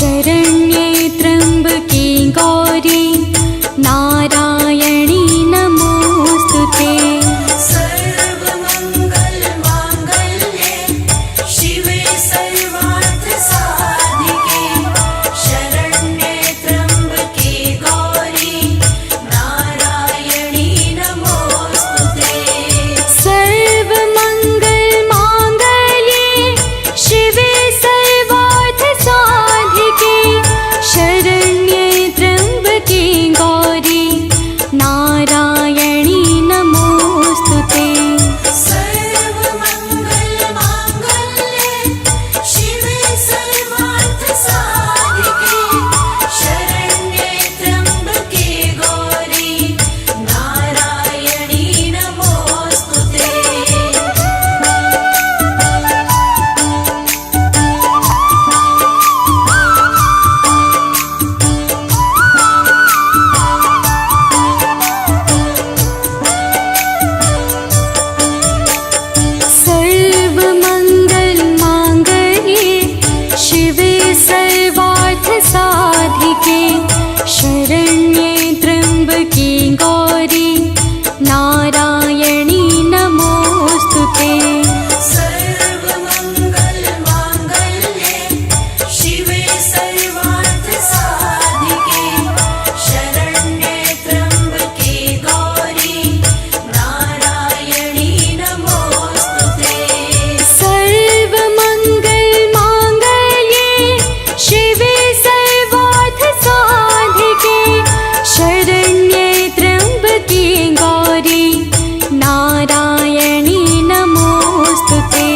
शरण्ये त्र्यम्बके गौरी नारायणी नमोस्तुते। सर्वमङ्गलमाङ्गल्ये शिवे सर्वार्थसाधिके शरण्ये त्र्यम्बके गौरी नारायणी नमोस्तुते। सर्वमङ्गलमाङ्गल्ये शिवे सर्वार्थसाधिके शरण्ये त्र्यम्बके गौरी नारायणी नमोस्तुते। सर्वमङ्गलमाङ्गल्ये शिवे सर्वार्थसाधिके शरण्ये त्र्यम्बके गौरी नारायणी नमोस्तुते। सर्वमङ्गलमाङ्गल्ये शिवे सर्वार्थसाधिके शरण्ये त्र्यम्बके गौरी नारायणी नमोस्तुते। सर्वमङ्गलमाङ्गल्ये शिवे सर्वार्थसाधिके शरण्ये त्र्यम्बके गौरी नारायणी नमोस्तुते। सर्वमङ्गलमाङ्गल्ये शिवे सर्वार्थसाधिके शरण्ये त्र्यम्बके गौरी नारायणी नमोस्तुते।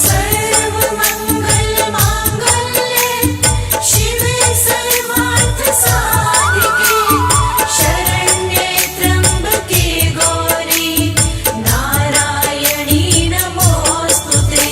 सर्वमङ्गलमाङ्गल्ये शिवे सर्वार्थसाधिके शरण्ये त्र्यम्बके गौरी नारायणी नमोस्तुते।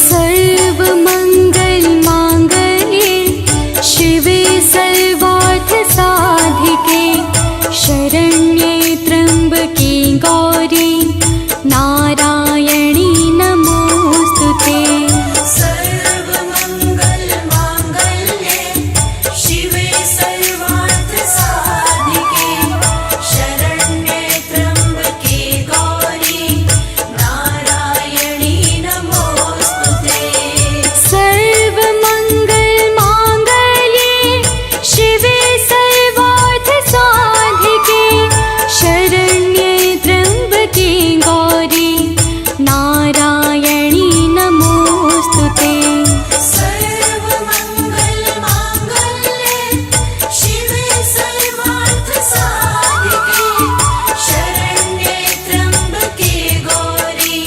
सर्वमङ्गलमाङ्गल्ये शिवे सर्वार्थसाधिके शरण्ये त्र्यम्बके गौरी नारायणी नमोस्तुते। सर्वमङ्गलमाङ्गल्ये शिवे सर्वार्थसाधिके शरण्ये त्र्यम्बके गौरी नारायणी नमोस्तुते। सर्वमङ्गलमाङ्गल्ये शिवे सर्वार्थसाधिके शरण्ये त्र्यम्बके गौरी नारायणी नमोस्तुते। सर्वमङ्गलमाङ्गल्ये शिवे सर्वार्थसाधिके शरण्ये त्र्यम्बके गौरी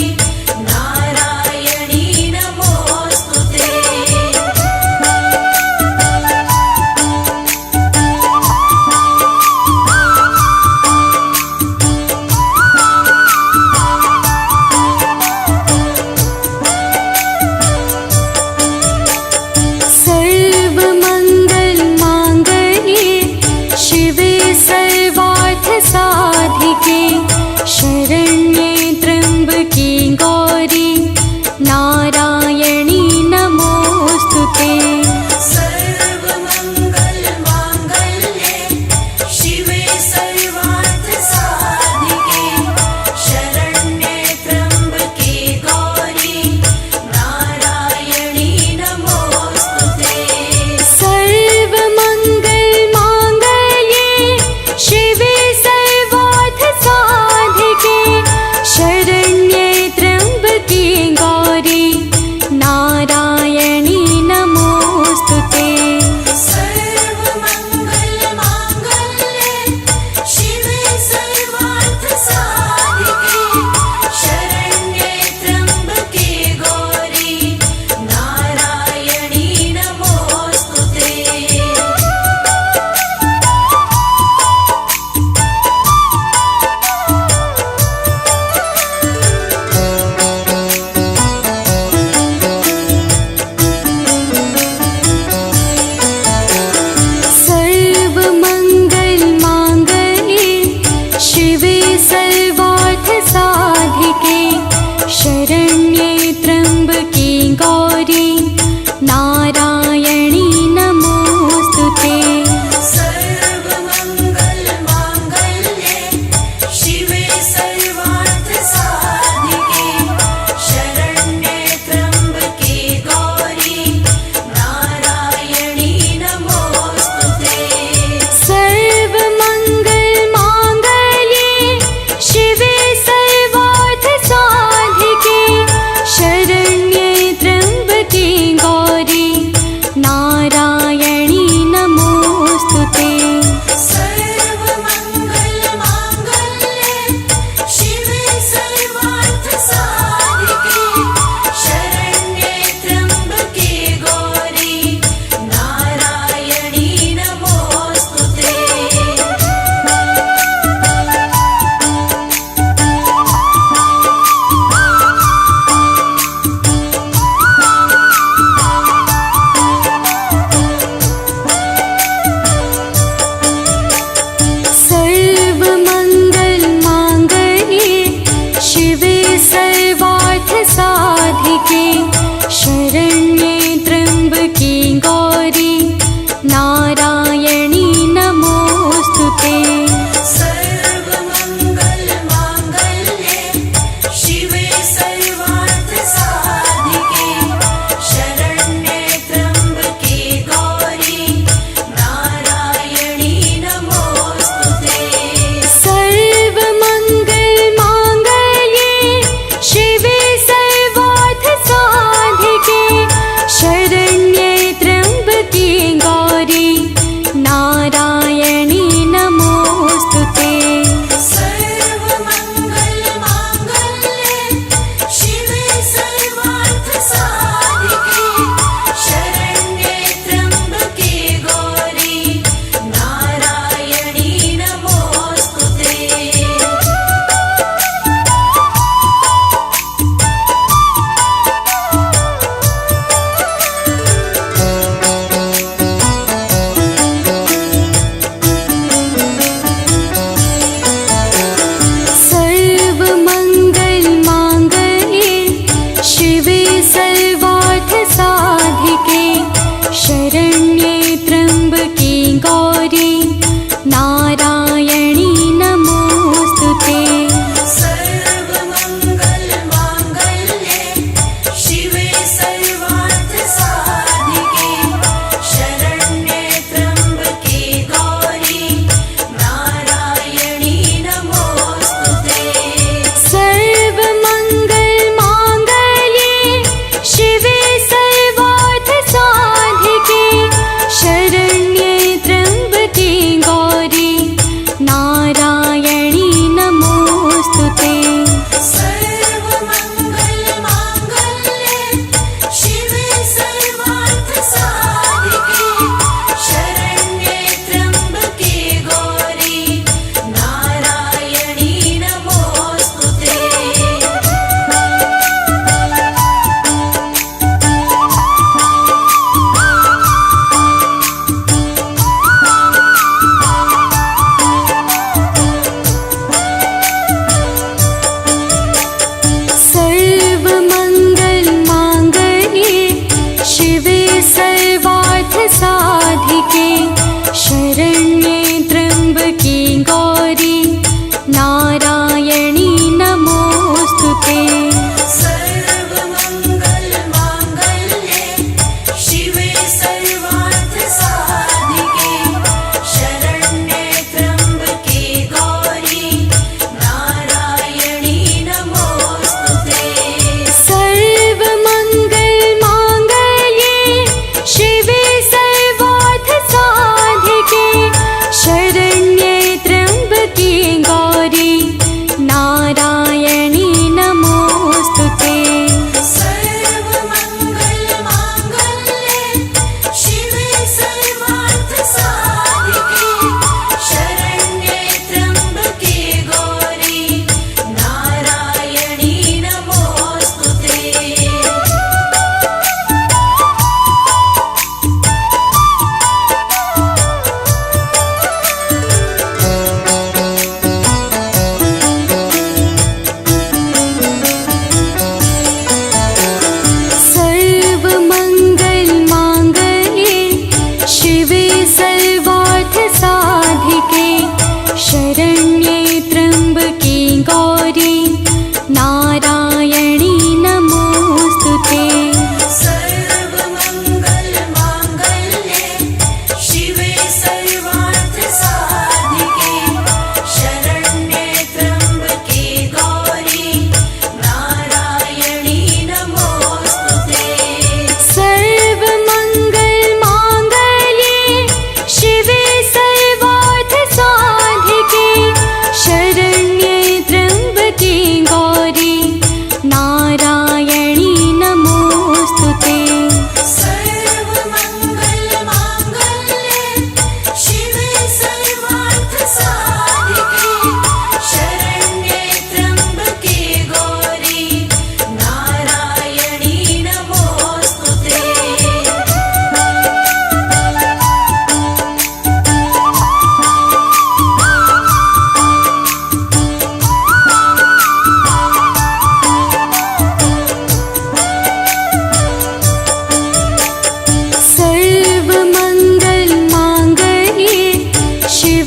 नारायणी नमोस्तुते। सर्वमङ्गलमाङ्गल्ये शिवे सर्वार्थसाधिके शरण्ये त्र्यम्बके गौरी नारायणी नमोस्तुते। सर्वमङ्गलमाङ्गल्ये शिवे सर्वार्थसाधिके शरण्ये त्र्यम्बके गौरी नारायणी नमोस्तुते। सर्वमङ्गलमाङ्गल्ये शिवे सर्वार्थसाधिके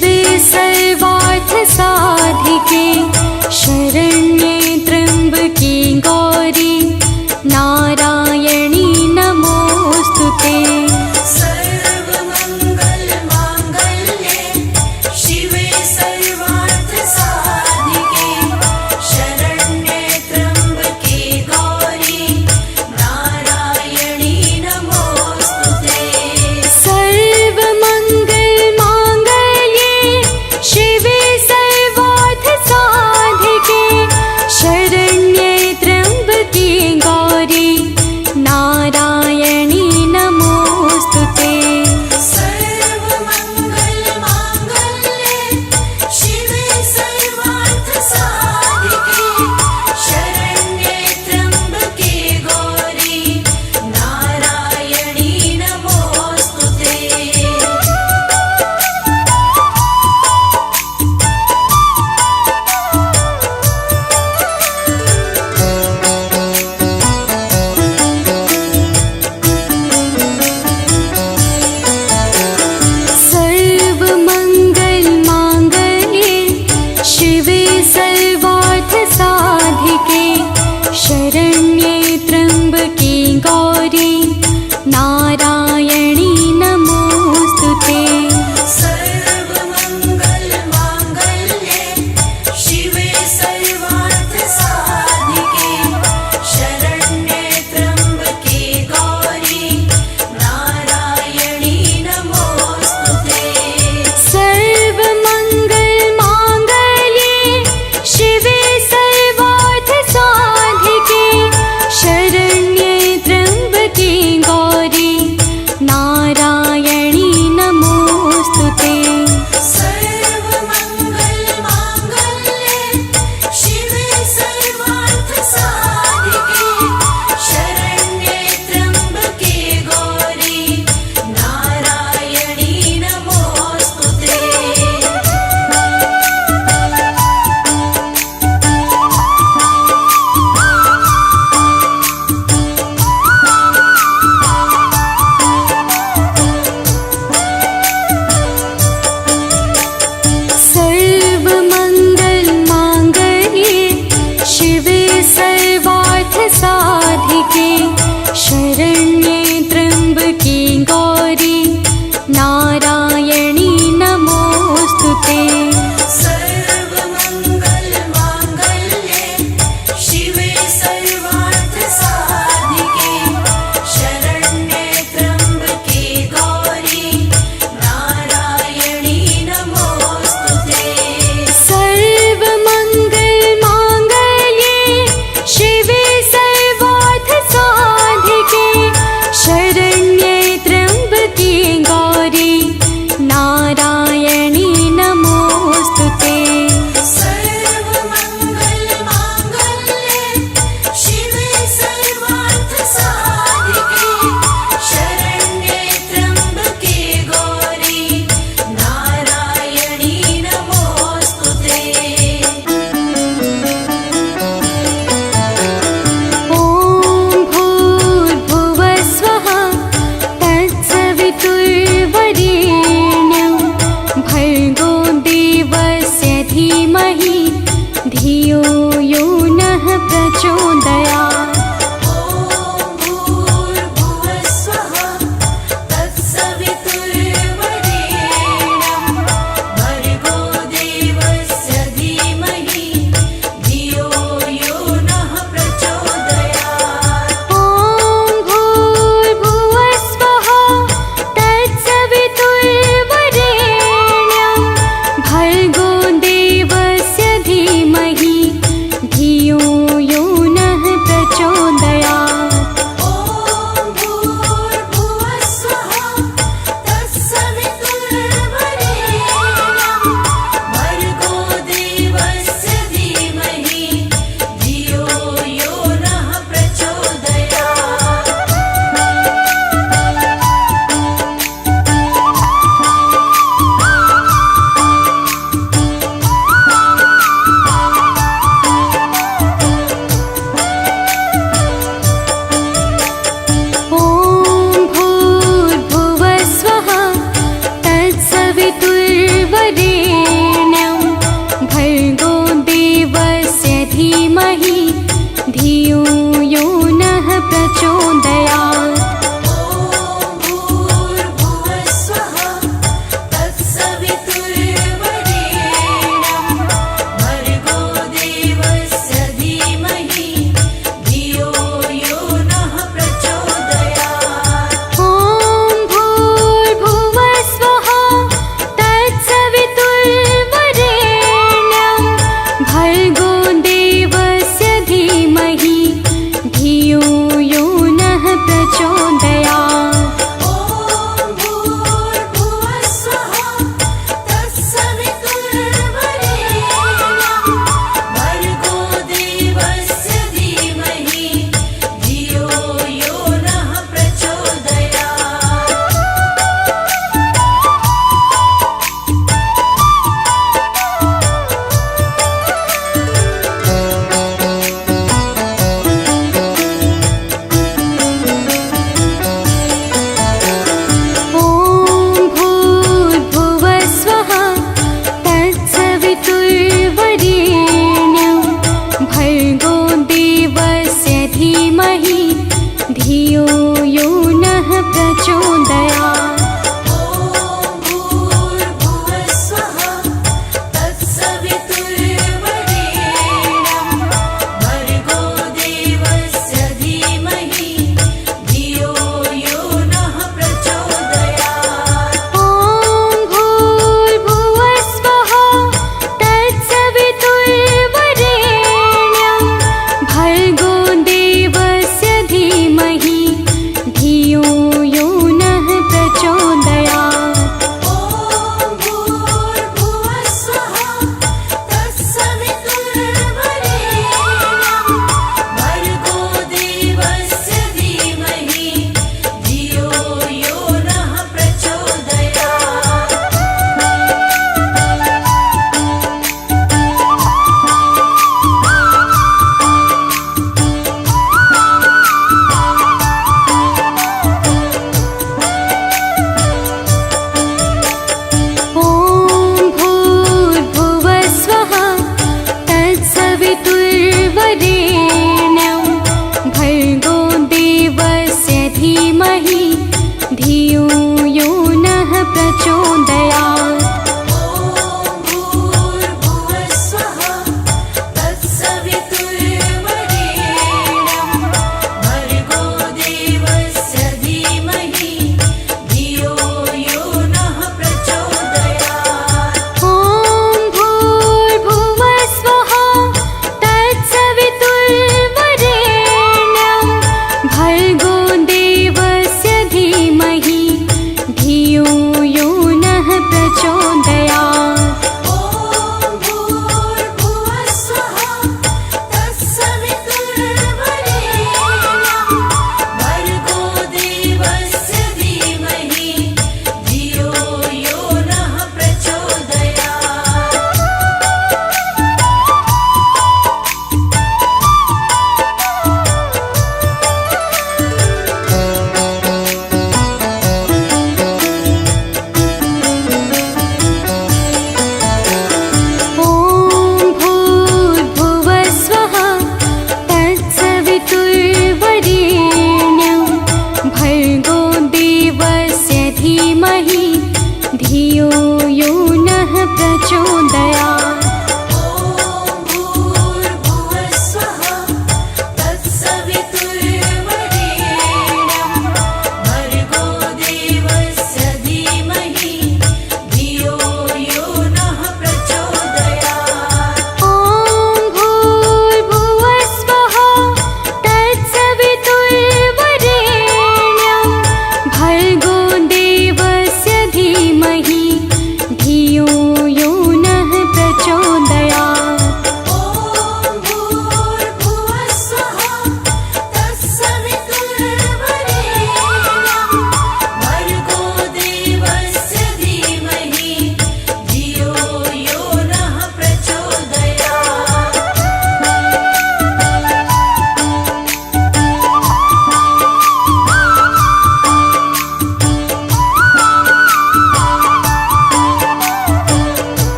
शिवे सर्वार्थ साधिके शरण्ये त्र्यम्बके गौरी नारायणी नमोस्तुते सर्वमङ्गलमाङ्गल्ये शिवे सर्वार्थसाधिके शरण्ये त्र्यम्बके गौरी नारायणी नमोस्तुते सर्वमङ्गलमाङ्गल्ये शिवे सर्वार्थ साधिके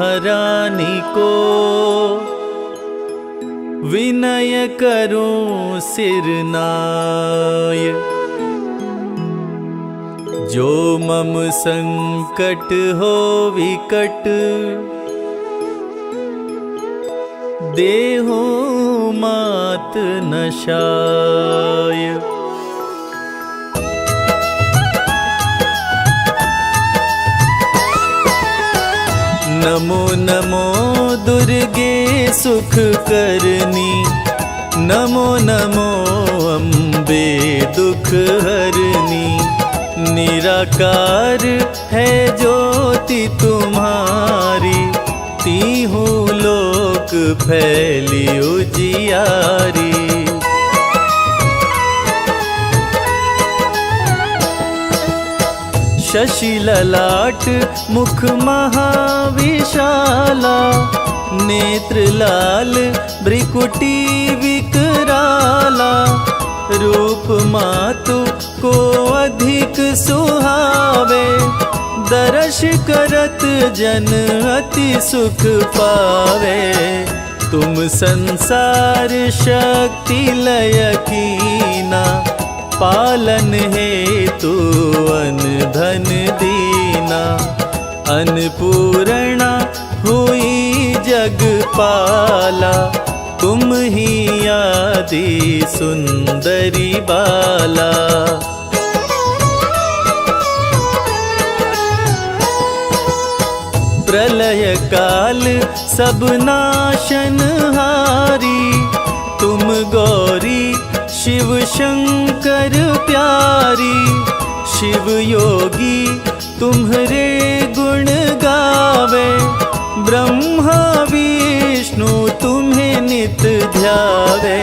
महारानी को विनय करूं सिरनाय। जो मम संकट हो विकट देहो मात नशाय। नमो नमो दुर्गे सुख करनी, नमो नमो अम्बे दुख हरनी। निराकार है ज्योति तुम्हारी, तीहूँ लोक फैली उजियारी। शशि ललाट मुख महाविशाला, नेत्र लाल भ्रिकुटी विकराला। रूप मातु को अधिक सुहावे, दर्श करत जन अति सुख पावे। तुम संसार शक्ति लय कीना, पालन हेतु अन धन दीना। अन्नपूर्णा हुई जगपाला, तुम ही आदि सुंदरी बाला। प्रलय काल सब नाशनहारी, तुम गौरी शिव शंकर प्यारी। शिव योगी तुम्हारे गुण गावे, ब्रह्मा विष्णु तुम्हें नित ध्यावे।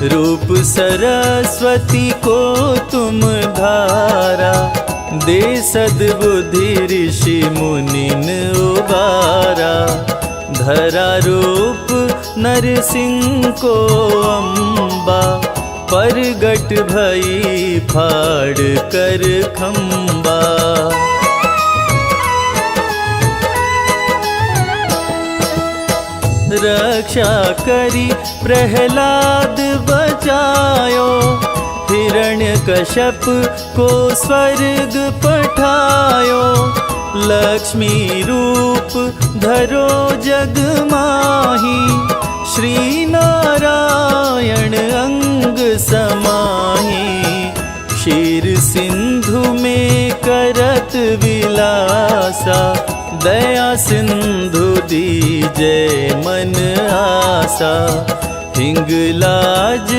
रूप सरस्वती को तुम धारा, दे सद्बुद्धि ऋषि मुनिन उबारा। धरा रूप नरसिंह को अम्बा, परगट भई फाड़ कर खम्बा। रक्षा करी प्रहलाद बचायो, हिरण्यकश्यप को स्वर्ग पठायो। लक्ष्मी रूप धरो जग माही, श्री नारायण अंग समाही। क्षीर सिंधु में करत विलासा, दया सिंधु दीजे मन आसा। हिंगलाज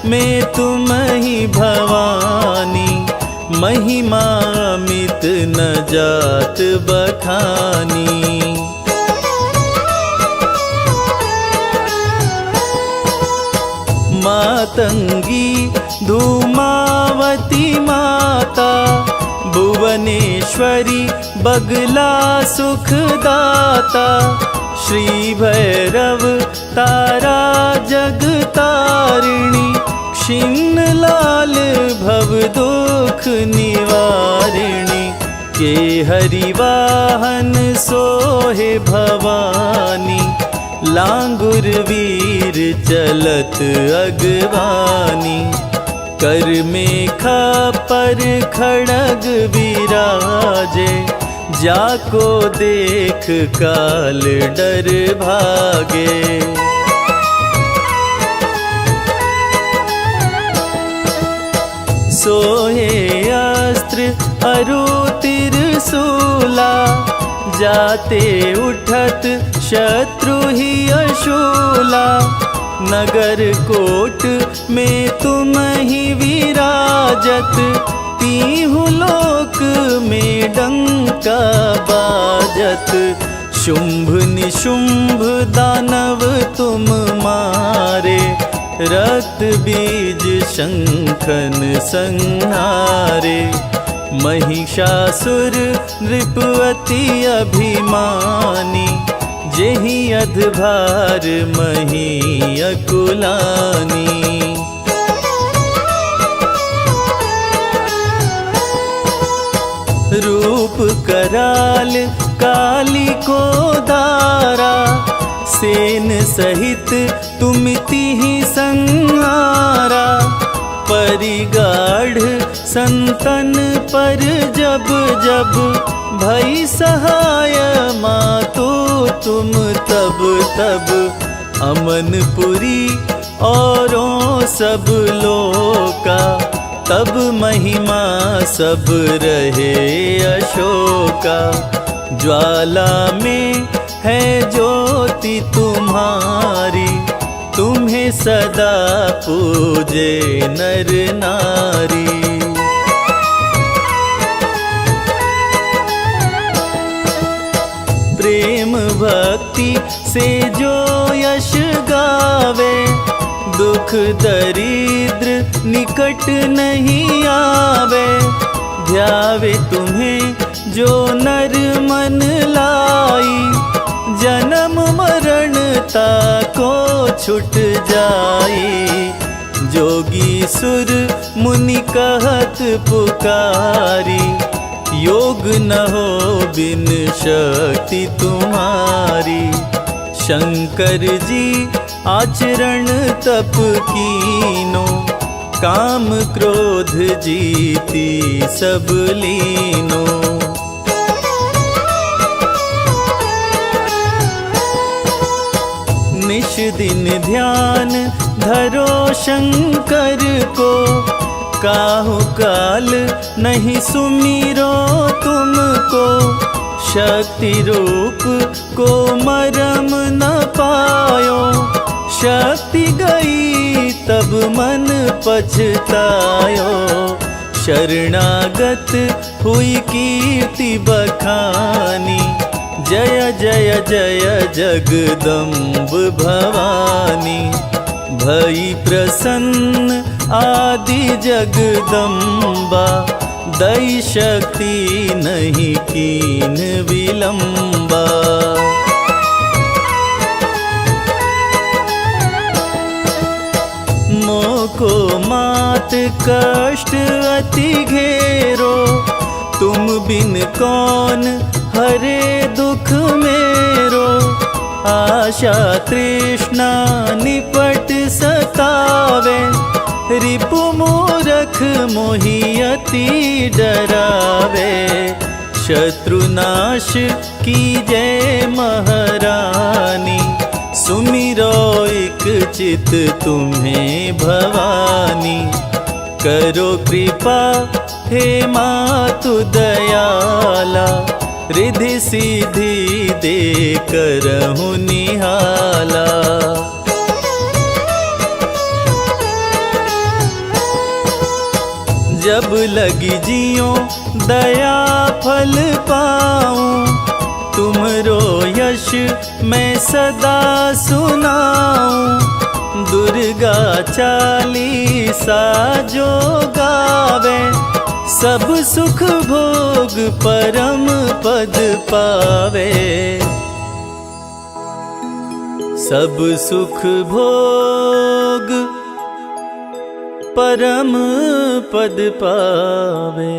में तुम ही भवानी, महिमा मित न जात बखानी। मातंगी धूमावती माता, भुवनेश्वरी बगला सुखदाता। श्री भैरव तारा जगतारिणी, क्षीण लाल भव दुख निवारिणी। के हरिवाहन सोहे भवानी, लांगुर वीर चलत अगवानी। कर में खापर खड़ग विराजे, जाको देख काल डर भागे। सोहे अस्त्र अरु त्रिशूला, जाते उठत शत्रु ही अशूला। नगर कोट में तुम ही विराजत, तीहूँ लोक में डंका बाजत। शुंभ निशुंभ दानव तुम मारे, रक्त बीज शंखन संहारे। महिषासुर नृपति अभिमानी, जेहि अधभार मही अकुलानी। रूप कराल काली को दारा, सेन सहित तुमिति ही संहारा। परिगाढ़ संतन पर जब जब भई सहाय मातो तुम तब तब। अमनपुरी औरों सब लोका, तब महिमा सब रहे अशोका। ज्वाला में है ज्योति तुम्हारी, तुम्हें सदा पूजे नर नारी। प्रेम भक्ति से जो यश गावे, दुख दरिद्र निकट नहीं आवे। ध्यावे तुम्हें जो नर मन लाई, जन्म मरणता को छुट जाई। जोगी सुर मुनि कहत पुकारी, योग न हो बिन शक्ति तुम्हारी। शंकर जी आचरण तप कीनो, काम क्रोध जीती सब लीनो। निश दिन ध्यान धरो शंकर को, काहु काल नहीं सुमिरो तुमको। शक्ति रूप को मरम न पायो, शक्ति गई तब मन पछतायो। शरणागत हुई कीर्ति बखानी, जय जय जय जगदम्ब भवानी। भई प्रसन्न आदि जगदम्बा, दई शक्ति नहीं कीन विलंबा। मोको मात कष्ट अति घेरो, तुम बिन कौन हरे दुख मेरो। आशा तृष्णा निपट सतावे, रिपु मूरख मोहि अति डरावे। शत्रुनाश कीजय महारानी, सुमिरो एक चित तुम्हें भवानी। करो कृपा हे मातु दयाला, रिधि सिद्धि दे करहु निहाला। जब लगी जियो दया फल पाऊं, तुमरो यश मैं सदा सुनाऊं। दुर्गा चालीसा जो गावे, सब सुख भोग परम पद पावे। सब सुख भोग परम पद पावे।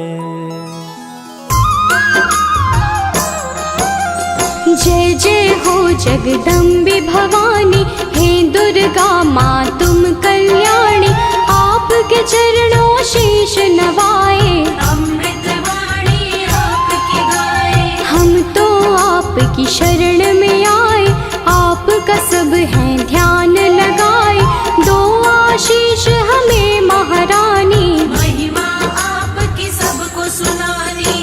जय जय हो जगदम्बे भवानी, हे दुर्गा माँ तुम कल्याणी। आपके चरणों शीश नवाए, अमृत वाणी आपकी गाए। हम तो आपकी शरण में आए, आपका सब है ध्यान लगाए। दो आशीष हमें महारानी, महिमा आपकी सबको सुनानी।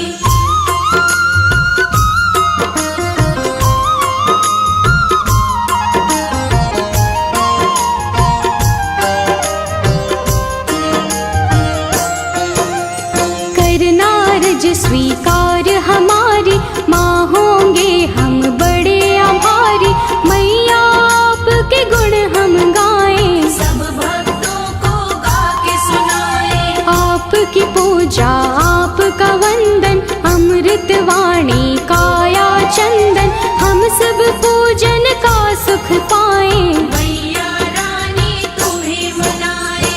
करना रज स्वीकार हमारी, माँ होंगे हम बड़े आभारी। मैया आपके गुण हम गाएं, सब भक्तों को गा के सुनाए। आपकी पूजा आपका वंदन, अमृत वाणी काया चंदन। हम सब पूजन का सुख पाएं, मैया रानी तुम्हें मनाए।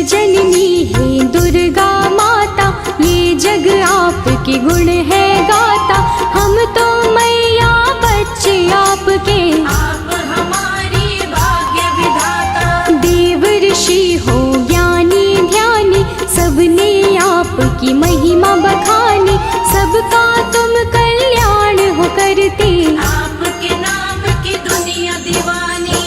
जननी है दुर्गा माता, ये जग आपके गुण है गाता। हम तो मैया बच्चे आपके, आप हमारी भाग्य विधाता। देव ऋषि हो ज्ञानी ध्यानी, सबने आपकी महिमा बखानी। सबका तुम कल्याण हो करते, आपके नाम की दुनिया दीवानी।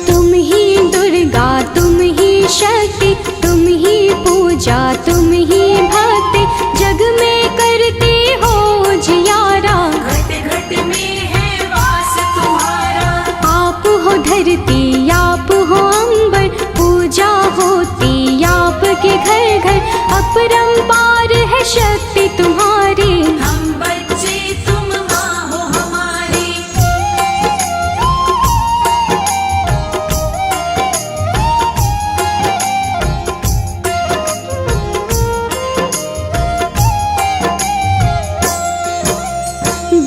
तुम ही दुर्गा तुम ही शक्ति, तुम ही पूजा तुम ही भक्ति। जग में करते हो जियारा, घट घट में है वास तुम्हारा। आप हो धरती आप हो अंबर, पूजा होती आपके घर घर। अपरंपार है शक्ति तुम्हारी, हम बच्चे तुम माँ हो हमारी।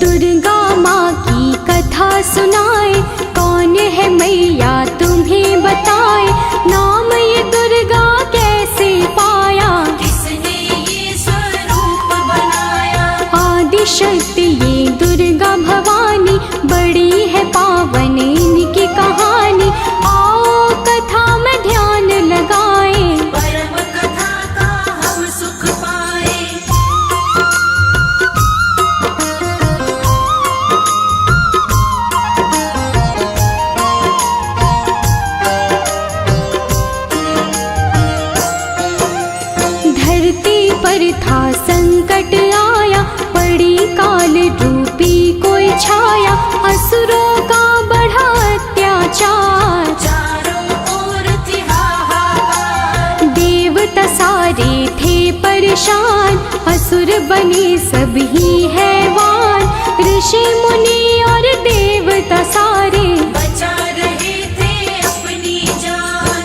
दुर्गा माँ की कथा सुनाए, कौन है मैया तुम्हें बताए। नाम ये दुर्गा कैसे पाया, किसने ये स्वरूप बनाया। आदि शक्ति ये दुर्गा भवानी, बड़ी है पावन इनकी कहानी। आओ कथा में ध्यान लगाए, परम कथा का हम सुख पाए। धरती पर था संकट आया, पड़ी काल रूपी कोई छाया। असुरों का बढ़ा अत्याचार, चारों ओर थी हाहाकार। देवता सारे थे परेशान, असुर बने सभी हैवान। ऋषि मुनि और देवता सारे, बचा रहे थे अपनी जान।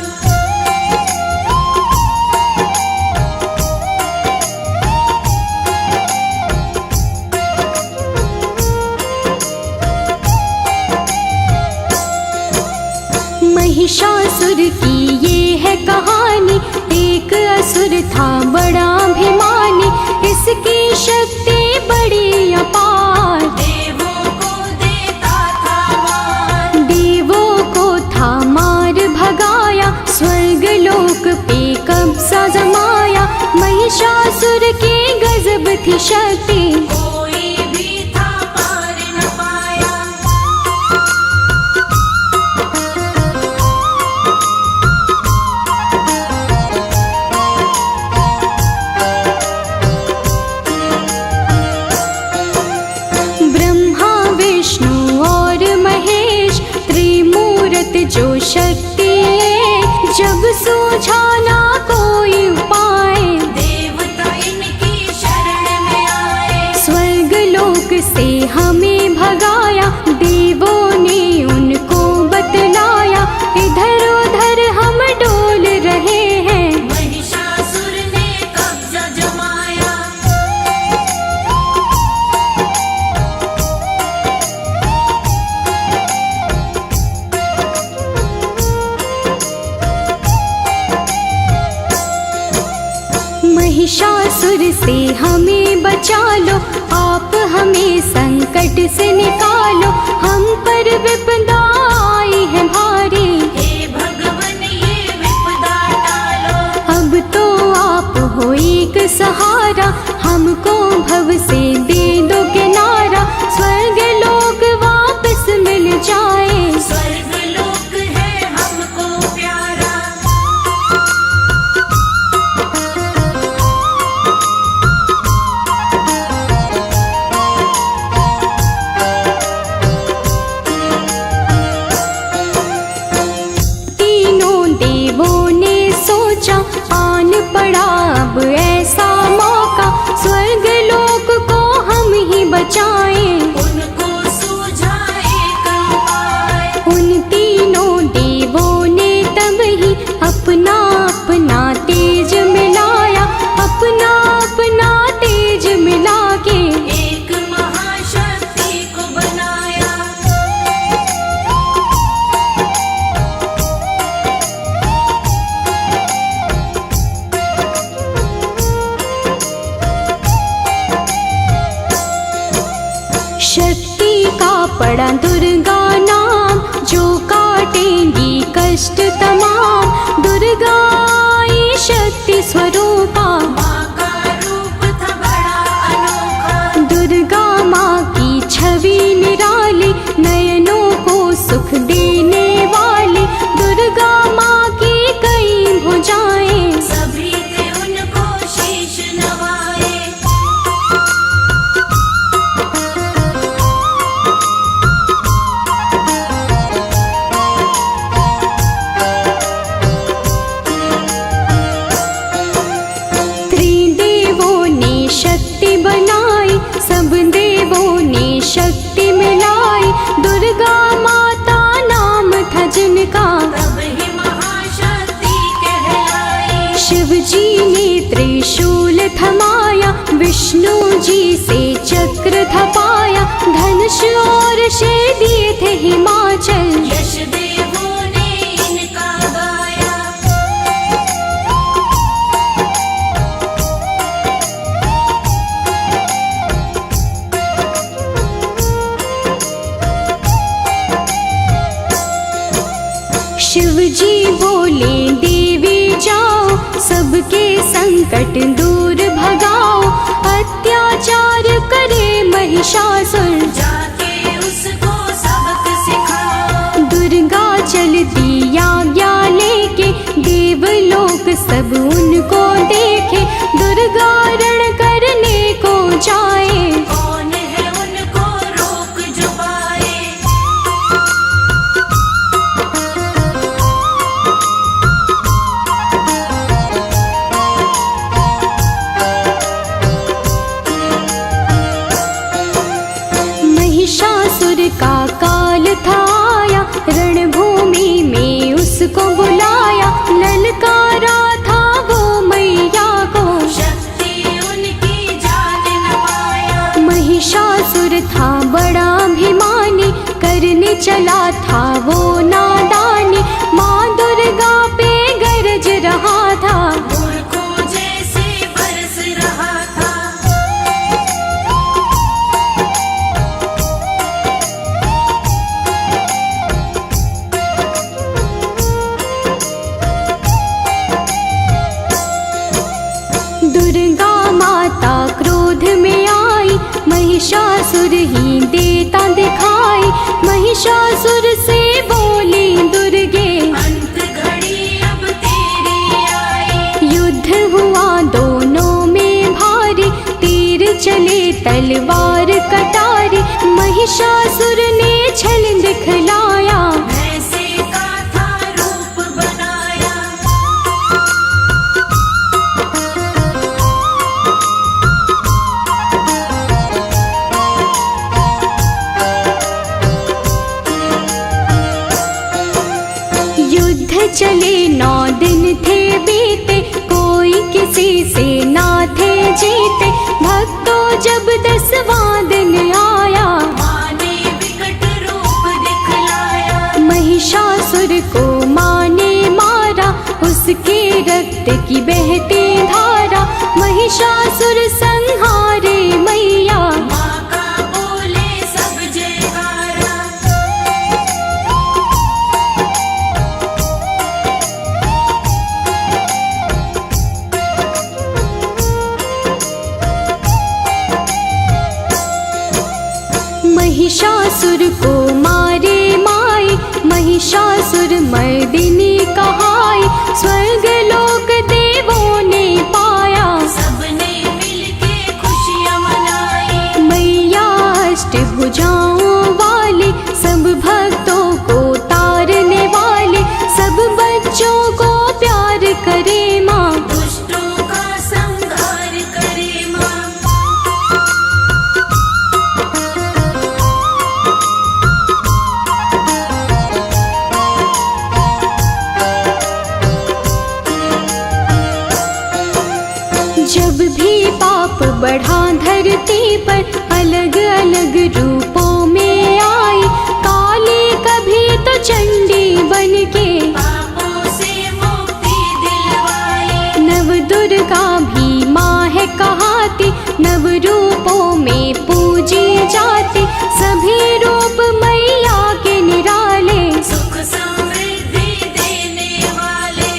महिषासुर की ये है कहानी। एक असुर था बड़ा अभिमानी, इसकी शक्ति बड़ी अपार। देवों को देता था मान। देवों को था मार भगाया, स्वर्ग लोक पे कब्जा जमाया। महिषासुर की गजब थी शक्ति, कोई भी था पार न पाया। ब्रह्मा विष्णु और महेश, त्रिमूर्त जो शक्ति है। जब सूझा ना कोई उपाय, देवता इनकी शरण में आए। स्वर्ग लोक से हमें भगाया। देवों ने उनको बतलाया, इधर उधर हम डोल रहे हैं। महिषासुर ने कब्जा जमाया। महिषासुर से हमें बचा लो, आप हमें संकट से निकालो। हम पर विपदा आई है भारी, हे भगवन ये विपदा टालो। अब तो आप हो एक सहारा। हमको भव से दे दो किनारा, स्वर्ग लोक वापस मिल जाए। स्वर्ग लोक है हमको प्यारा। शक्ति का पड़ा दुर्गा नाम, जो काटेंगी कष्ट तमाम। दुर्गा आई शक्ति स्वरूपा, माँ का रूप था बड़ा अनोखा। दुर्गा माँ की छवि निराली, नयनों को सुख देने वाली। दुर्गा माँ की कई भुजाएं, सभी थे उनको शीश नवाए। त्रिदेवों ने शक्ति बनाई, सब देवों ने शक्ति मिलाई। दुर्गा माता नाम था जिनका, तब ही महाशक्ति कहलाई। शिव जी ने त्रिशूल थमाया, विष्णु जी से चक्र थपाया। धनुष और शेर दिए थे हिमाचल, यश देवों ने इनका गाया। शिव जी बोले देवी जाओ, सबके संकट दूर भगाओ। अत्याचार करे महिषासुर, जाके उसको सबक सिखाओ। दुर्गा चलती आज्ञा लेके, देवलोक सब उनको देखे। दुर्गा रण करने को जाए, कौन है उनको रोक जो पाए। महिषासुर का काल था आया, रणभूमि में उसको बुलाया। ललकारा था वो मैया को, शक्ति उनकी जान न पाया। महिषासुर था बड़ा अभिमानी, करने चला था वो नादानी। माँ दुर्गा पे गरज रहा था, मूर्खों जैसे बरस रहा था। दुर्गा माता क्रोध में आई, महिषासुर ही देता दिखाई। महिषासुर से बोली दुर्गे, अंत घड़ी अब तेरी आई। युद्ध हुआ दोनों में भारी, तीर चले तलवार कटारी। महिषासुर ने छल दिखलाया, ऐसे का था रूप बनाया। युद्ध चले 9 दिन थे बीते, कोई किसी से ना थे जीते। भक्तों जब 10वां दिन आया, माँ ने विकट रूप दिखलाया। महिषासुर को माँ ने मारा, उसके रक्त की बहती धारा। महिषासुर संहारे मैया, माँ का बोले सब जयकारा। महिषासुर को मारे माई, महिषासुर मर्दिनी कहाई। स्वर्ग लोक देवों ने पाया, सबने मिलके खुशियाँ मनाई। मैया अष्टभुजाओं वाली, सब भक्तों को तारने वाली। सब बच्चों को प्यार करे माँ, दुष्टों का संहार करे माँ। जब भी पाप बढ़ा धरती पर, अलग अलग रूपों में पूजी जाती, सभी रूप मैया के निराले। सुख समृद्धि देने वाले।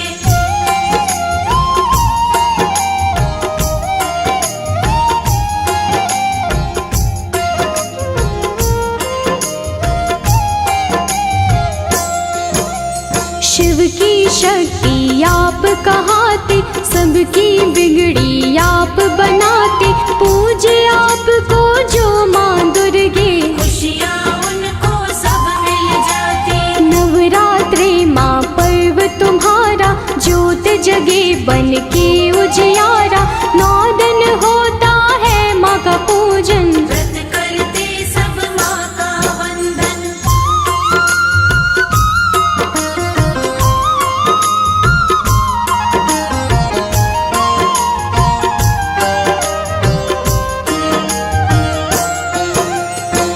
शिव की शक्ति आप कहाते, सबकी बिगड़ी आप बनाते। पूजे आपको जो माँ दुर्गे, खुशियाँ उनको सब मिल जाती। नवरात्रे माँ पर्व तुम्हारा, ज्योत जगे बन के उजियारा। 9 दिन होता है माँ का पूजन, व्रत करते सब माँ का वंदन।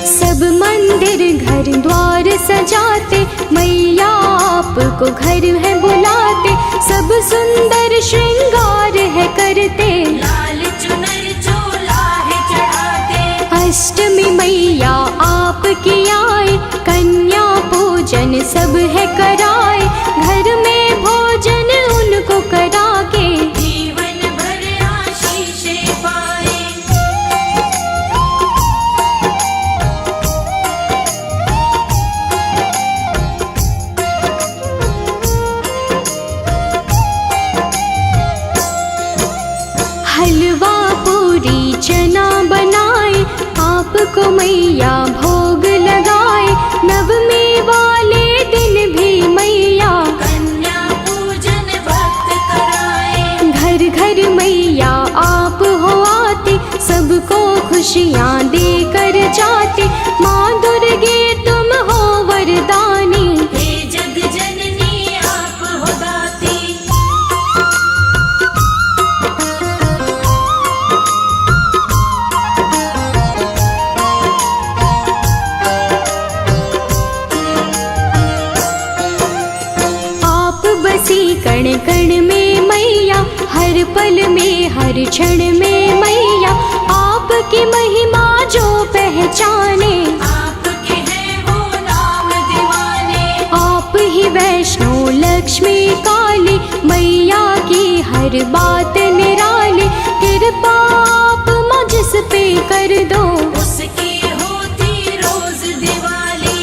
सब मंदिर घर द्वार सजाते, मैया आपको घर है बुलाते। सब सुंदर श्रृंगार है करते, लाल चुनर चोला है चढ़ाते। अष्टमी मैया आपकी आए, कन्या पूजन सब है कराए। घर में भोजन उनको करा के, जीवन भर आशीषें पाए। हलवा पूरी चना बनाए, आपको मैया भोग लगाए। नवमी वाले दिन भी मैया, कन्या पूजन भक्त कराए। घर घर मैया आप हो आते, सबको खुशियाँ देकर जाते। माँ दुर्गे तुम हो वरदानी, हे जग जननी आप हो दाती। आप बसी कण कण में मैया, हर पल में हर क्षण में मैया। आपकी महिमा जो पहचाने, आपके हैं वो नाम दीवाने। आप ही वैष्णो लक्ष्मी काली, मैया की हर बात निराली। कृपा आप मुझ पे कर दो, उसकी होती रोज दिवाली।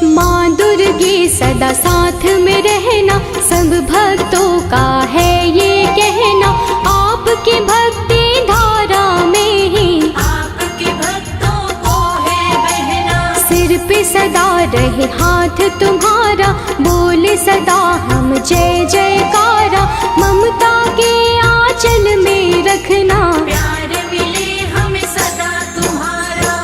माँ दुर्गे सदा साथ में रहना, सब भक्तों का है ये कहना। आपकी भक्ति धारा में ही, आपके भक्तों को है बहना। सिर पे सदा रहे हाथ तुम्हारा, बोले सदा हम जय जयकारा। ममता के आंचल में रखना, प्यार मिले हमें सदा तुम्हारा।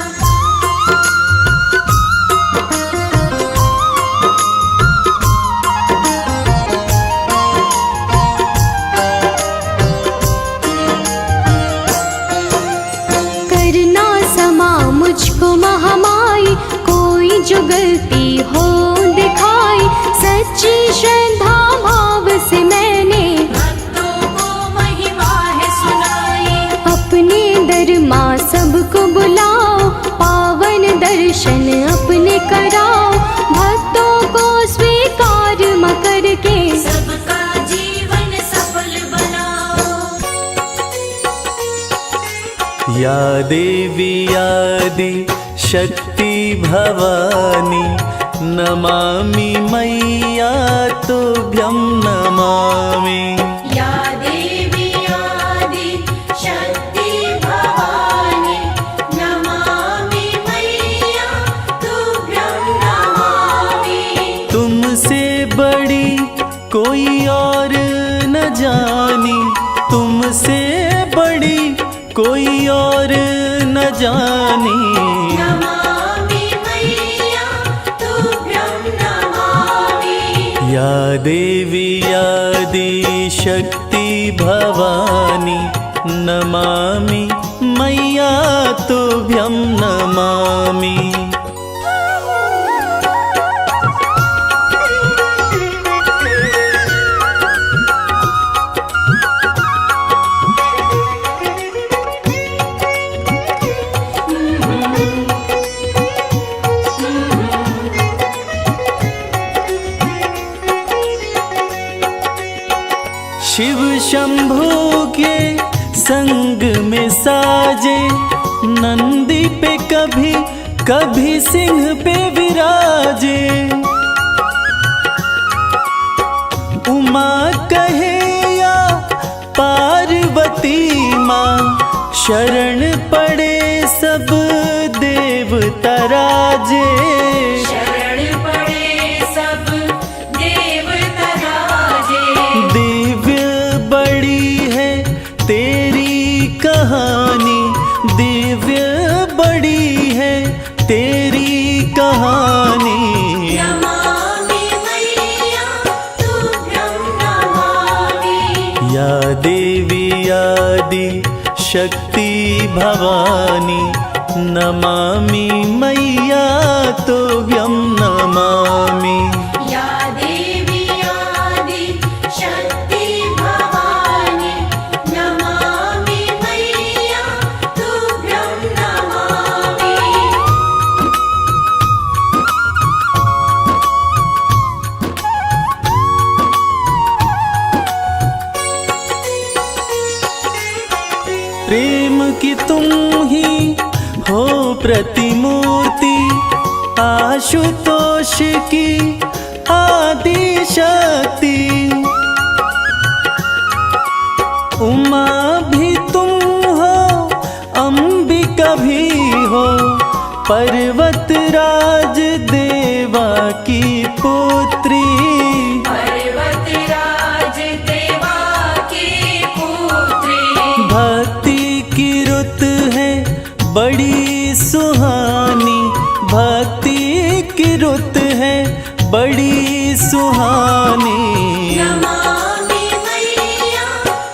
करना समा मुझको महामाई, कोई जो गलती हो दिखाई। सच्ची श्रद्धा भाव से मैंने, भक्तों को महिमा है सुनाई। अपने दर माँ सबको बुलाओ, पावन दर्शन अपने कराओ। भक्तों को स्वीकार माँ करके, सबका जीवन सफल बनाओ। या देवी आदि शक्ति भवानी, नमामि मैया तुभ्यं नमामि। या देवी आदि शक्ति भवानी, नमामि मैया तुभ्यं नमामि। तुमसे बड़ी कोई और न जानी, तुमसे बड़ी कोई और न जानी। नमामि मैया तुभ्यं नमामि। या देवी आदि शक्ति भवानी, नमामि मैया तुभ्यं नमामि। शंभू के संग में साजे, नंदी पे कभी कभी सिंह पे विराजे। उमा कहे या पार्वती माँ, शरण पड़े सब देवता राजे। शरण पड़े सब देवता राजे। दिव्य बड़ी है तेरी कहानी, दिव्य बड़ी है तेरी कहानी। नमामि मैया तुभ्यं नमामि। या देवी आदि शक्ति भवानी, नमामि मैया तुभ्यं नमामि। या देवी आदि शक्ति भवानी, नमामि मैया तुभ्यं नमामि। प्रेम की तुम ही हो प्रतिमूर्ति, आशुतोष की आदि शक्ति। उमा भी तुम हो, अंबिका भी हो, पर्वतराज देवा की पुत्री। पर्वतराज देवा की पुत्री। भक्ति की रुत है बड़ी सुहानी, भक्ति की रुत है बड़ी सुहानी। नमामि मैया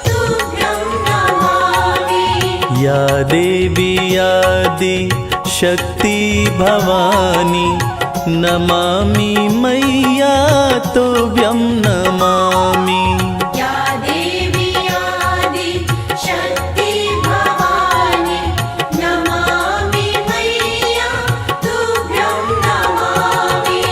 तुभ्यं नमामि। या देवी आदि शक्ति भवानी, नमामि मैया तुभ्यं नमामि। या देवी आदि शक्ति भवानी, नमामि मैया तुभ्यं नमामि।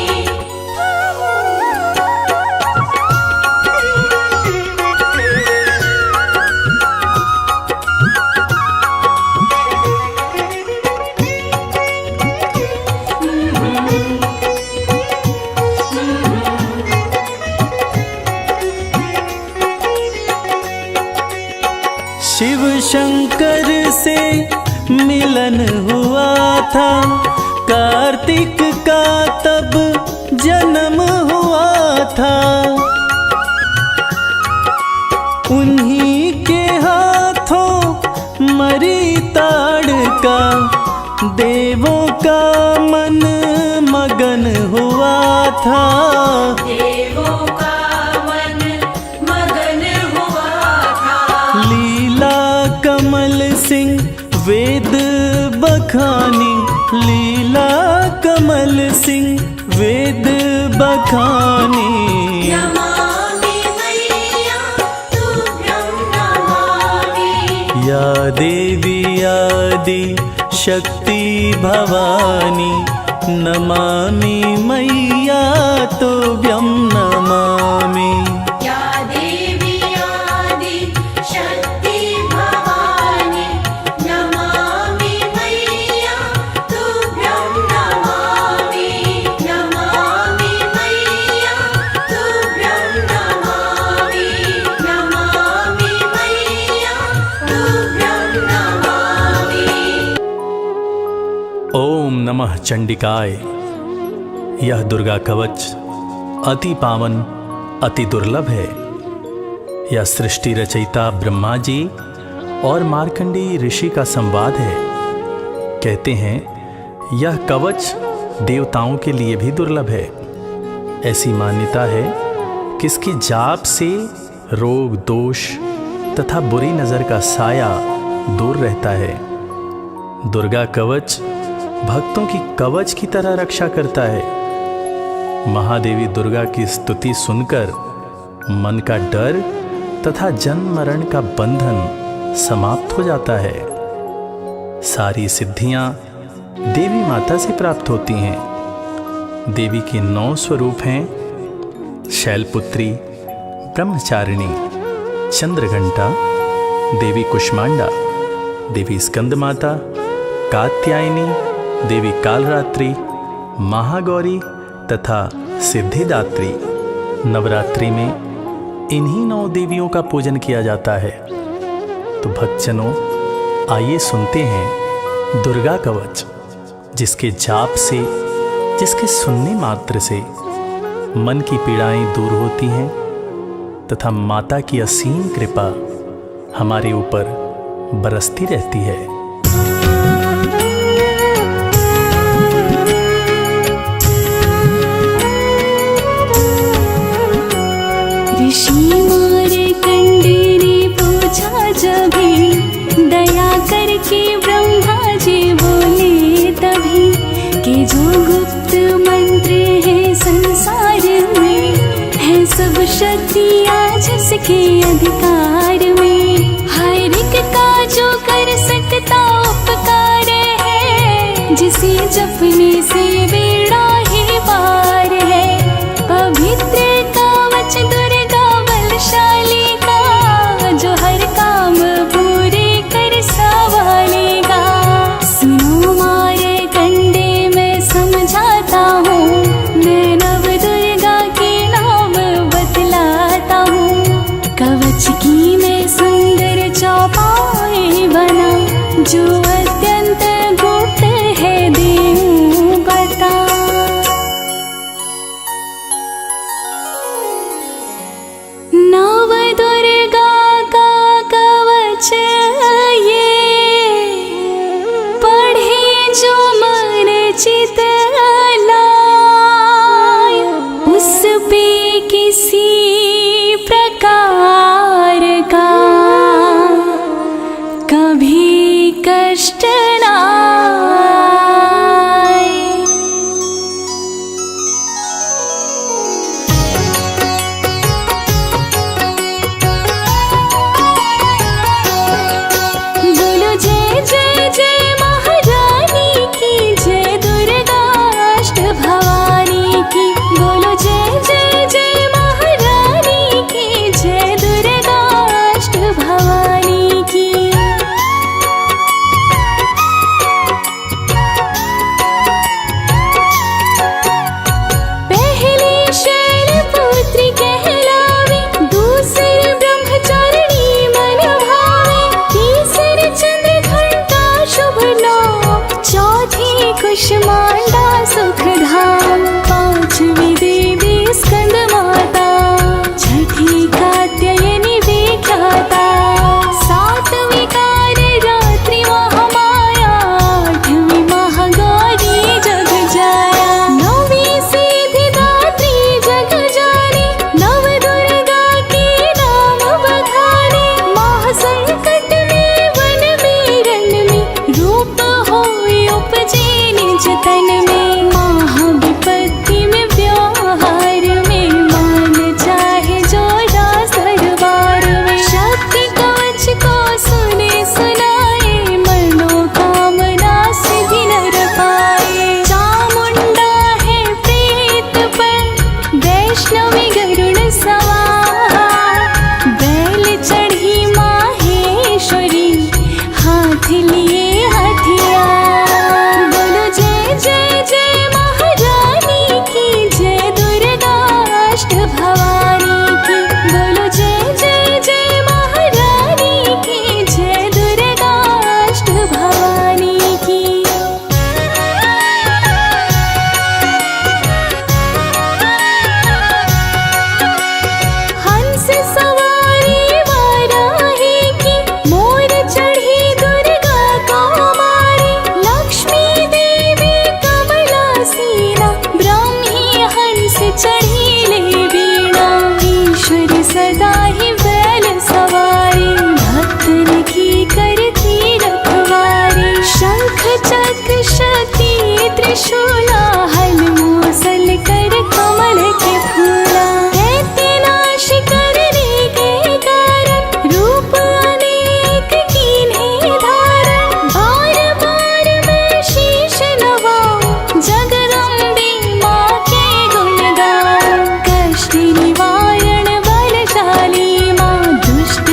शिव शंकर से मिलन हुआ था, कार्तिक का तब जन्म हुआ था। उन्हीं के हाथों मरी ताड़का, देवों का मन मगन हुआ था। देवों का मन मगन हुआ था। लीला कमल सिंह वेद बखानी, लीला कमल सिंह वेद बखानी। नमामि मैया तुभ्यं नमामि। या देवी आदि शक्ति भवानी, नमामि मैया तुभ्यं नमामि। या देवी आदि शक्ति भवानी, नमामि मैया तुभ्यं नमामि। नमामि मैया तुभ्यं नमामि। नमामि मैया तुभ्यं नमामि। ओम नमः चंडिकाय। यह दुर्गा कवच अति पावन, अति दुर्लभ है। यह सृष्टि रचयिता ब्रह्मा जी और मार्कंडेय ऋषि का संवाद है। कहते हैं यह कवच देवताओं के लिए भी दुर्लभ है। ऐसी मान्यता है कि इसके जाप से रोग, दोष तथा बुरी नजर का साया दूर रहता है। दुर्गा कवच भक्तों की कवच की तरह रक्षा करता है। महादेवी दुर्गा की स्तुति सुनकर मन का डर तथा जन्म मरण का बंधन समाप्त हो जाता है। सारी सिद्धियां देवी माता से प्राप्त होती हैं। देवी के 9 स्वरूप हैं: शैलपुत्री, ब्रह्मचारिणी, चंद्रघंटा, देवी कुष्मांडा, देवी स्कंदमाता, कात्यायनी, देवी कालरात्रि, महागौरी तथा सिद्धिदात्री। नवरात्रि में इन्हीं 9 देवियों का पूजन किया जाता है। तो भक्तजनों, आइए सुनते हैं दुर्गा कवच, जिसके जाप से, जिसके सुनने मात्र से मन की पीड़ाएं दूर होती हैं तथा माता की असीम कृपा हमारे ऊपर बरसती रहती है। ऋषि मार्कंडे ने पूछा जभी, दया करके ब्रह्मा जी बोले तभी, कि जो गुप्त मंत्र है संसार में, है सब शक्तियाँ जिसके अधिकार में। हर एक का जो कर सकता उपकार है, जिसे जपने से बेड़ा ही पार है। पवित्र कवच दुर्गा बलशाली का, जो हर काम पूरे कर संभालेगा। सुनो मार्कंडे मैं समझाता हूँ, मैं नव दुर्गा के नाम बतलाता हूँ। कवच की मैं सुंदर चौपाई बना, जो अत्यंत गुप्त है देऊं बता। नव दुर्गा का कवच ये, पढ़े जो मन चित लाय, उस पे किसी प्रकार का कभी कष्ट ना आए। बोलो जय जय जय महारानी की, जय दुर्गा अष्ट भवानी की। बोलो जय जय जय महारानी की, जय दुर्गा अष्ट भवानी की। पहली शैलपुत्री कहलावे, दूसरी ब्रह्मचारिणी मन भावे, तीसरी चंद्रघंटा शुभ नाम, चौथी कुष्मांडा सुख धाम, पांचवी देवी स्कंद माता, छठी कात्यायनी विख्याता, सातवीं कालरात्रि महामाया, आठवीं महागौरी जग जाया, नौवीं सिद्धिदात्री जग जानी, नव दुर्गा के नाम बखाने। महासंकट में वन में रण में, रूप होई उपजे निज तन में, महाविपत्ति में व्यवहार में, मान चाहे जो रास दरबार में। शक्ति कवच को सुने सुनाए, मनोकामना सिद्धि नर पाए। चामुंडा है प्रेत पर, वैष्णवी गरुड़ सवार, बैल चढ़ी माहेश्वरी, हाथ लिए हथियार। बोलो जय जय जय महारानी की, जय दुर्गा अष्ट भवानी की। बोलो जय जय जय महारानी की, जय दुर्गा अष्ट भवानी की। हंस सवारी वाराही की, मोर चढ़ी दुर्गा कौमारी, लक्ष्मी देवी कमला सीना, ब्राह्मी हंस चढ़ी ले वीणा। ईश्वर सदा ही बैल सवारी, भक्तन की करती रखवारी। शंख चक्र शक्ति त्रिशूला, हल मूसल कर कमल के फूला। दैत्य नाश करने के कारण, रूप अनेक कीन्हे धारण। बार बार मैं शीश नवाऊं, जगदम्बे माँ के गुण गाऊं। कष्ट निवारण बलशाली माँ, दुष्ट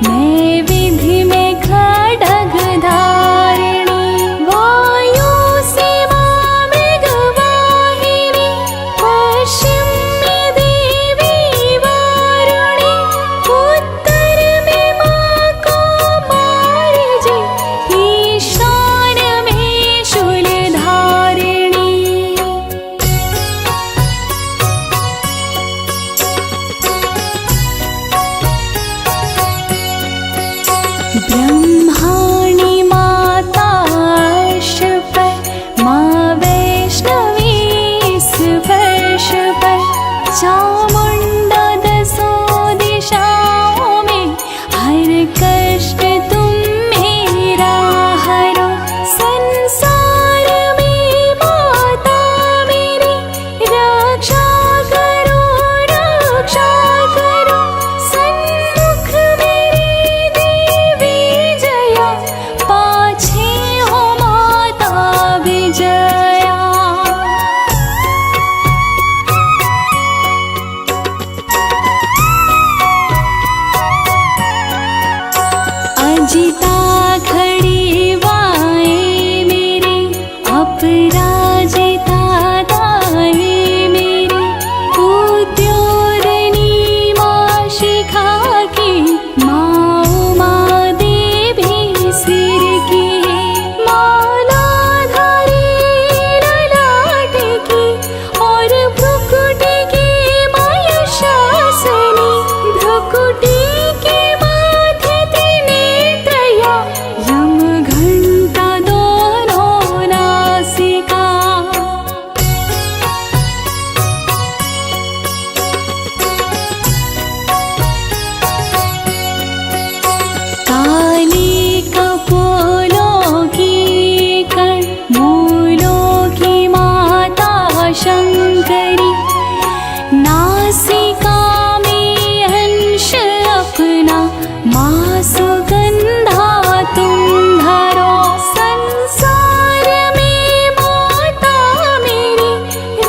मैं विधि में खड्ग धारिणी, वायु सीमा मृगवाहिनी, पश्चिम में देवी वारुणी, उत्तर में माँ कौमारी जी, ईशान में शूलधारिणी। ब्रह्माणी माता पर, माँ वैष्णवी स्पर्श पर, चामुंडा दसों दिशाओं में, हर कष्ट तुम मेरा हरो। संसार में माता मेरी, रक्षा करो रक्षा करो, सन्मुख मेरी देवी जया, पाछे हो माता विजया। अजिता खड़ी वाएं मेरी, अपराजिता दाएं मेरी, उद्योतनी माँ शिखा की, माँ उमा देवी सिर की, मालाधारी ललाट की, और भ्रुकुटी की मायुषासनी, भ्रुकुटी के माथे त्रिनेत्रया, यम घंटा दोनों नासिका। काली कपोलों की कण, मूलों की माता शंकरी, नासिका में अंश अपना, माँ सुगंधा तुम धरो। संसार में माता मेरी,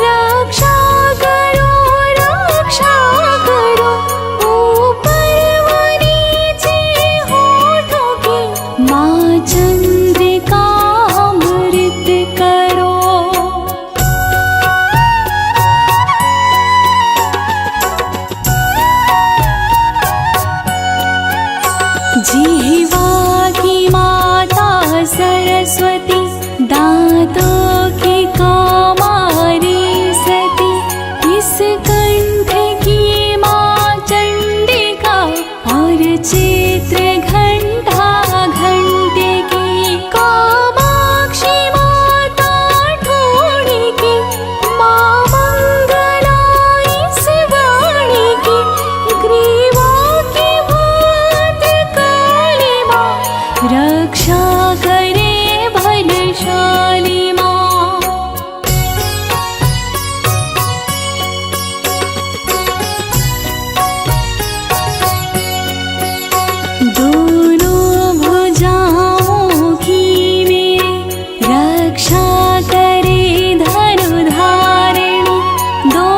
रक्षा करो रक्षा करो, ऊपर व नीचे होठों की, माँ चंद्रिका अमृत करो। जिह्वा की माता सरस्वती, दांतों की कौमारी सती, इस कंठ की माँ चंडिका, और चित्र घंटा घंटे की, कामाक्षी माता ठोड़ी की, माँ मंगला इस वाणी की, ग्रीवा की भात काली माँ, रक्षा करे बलशाली माँ। दोनों भुजाओं की मेरे, रक्षा करे धनुधारिणी, दो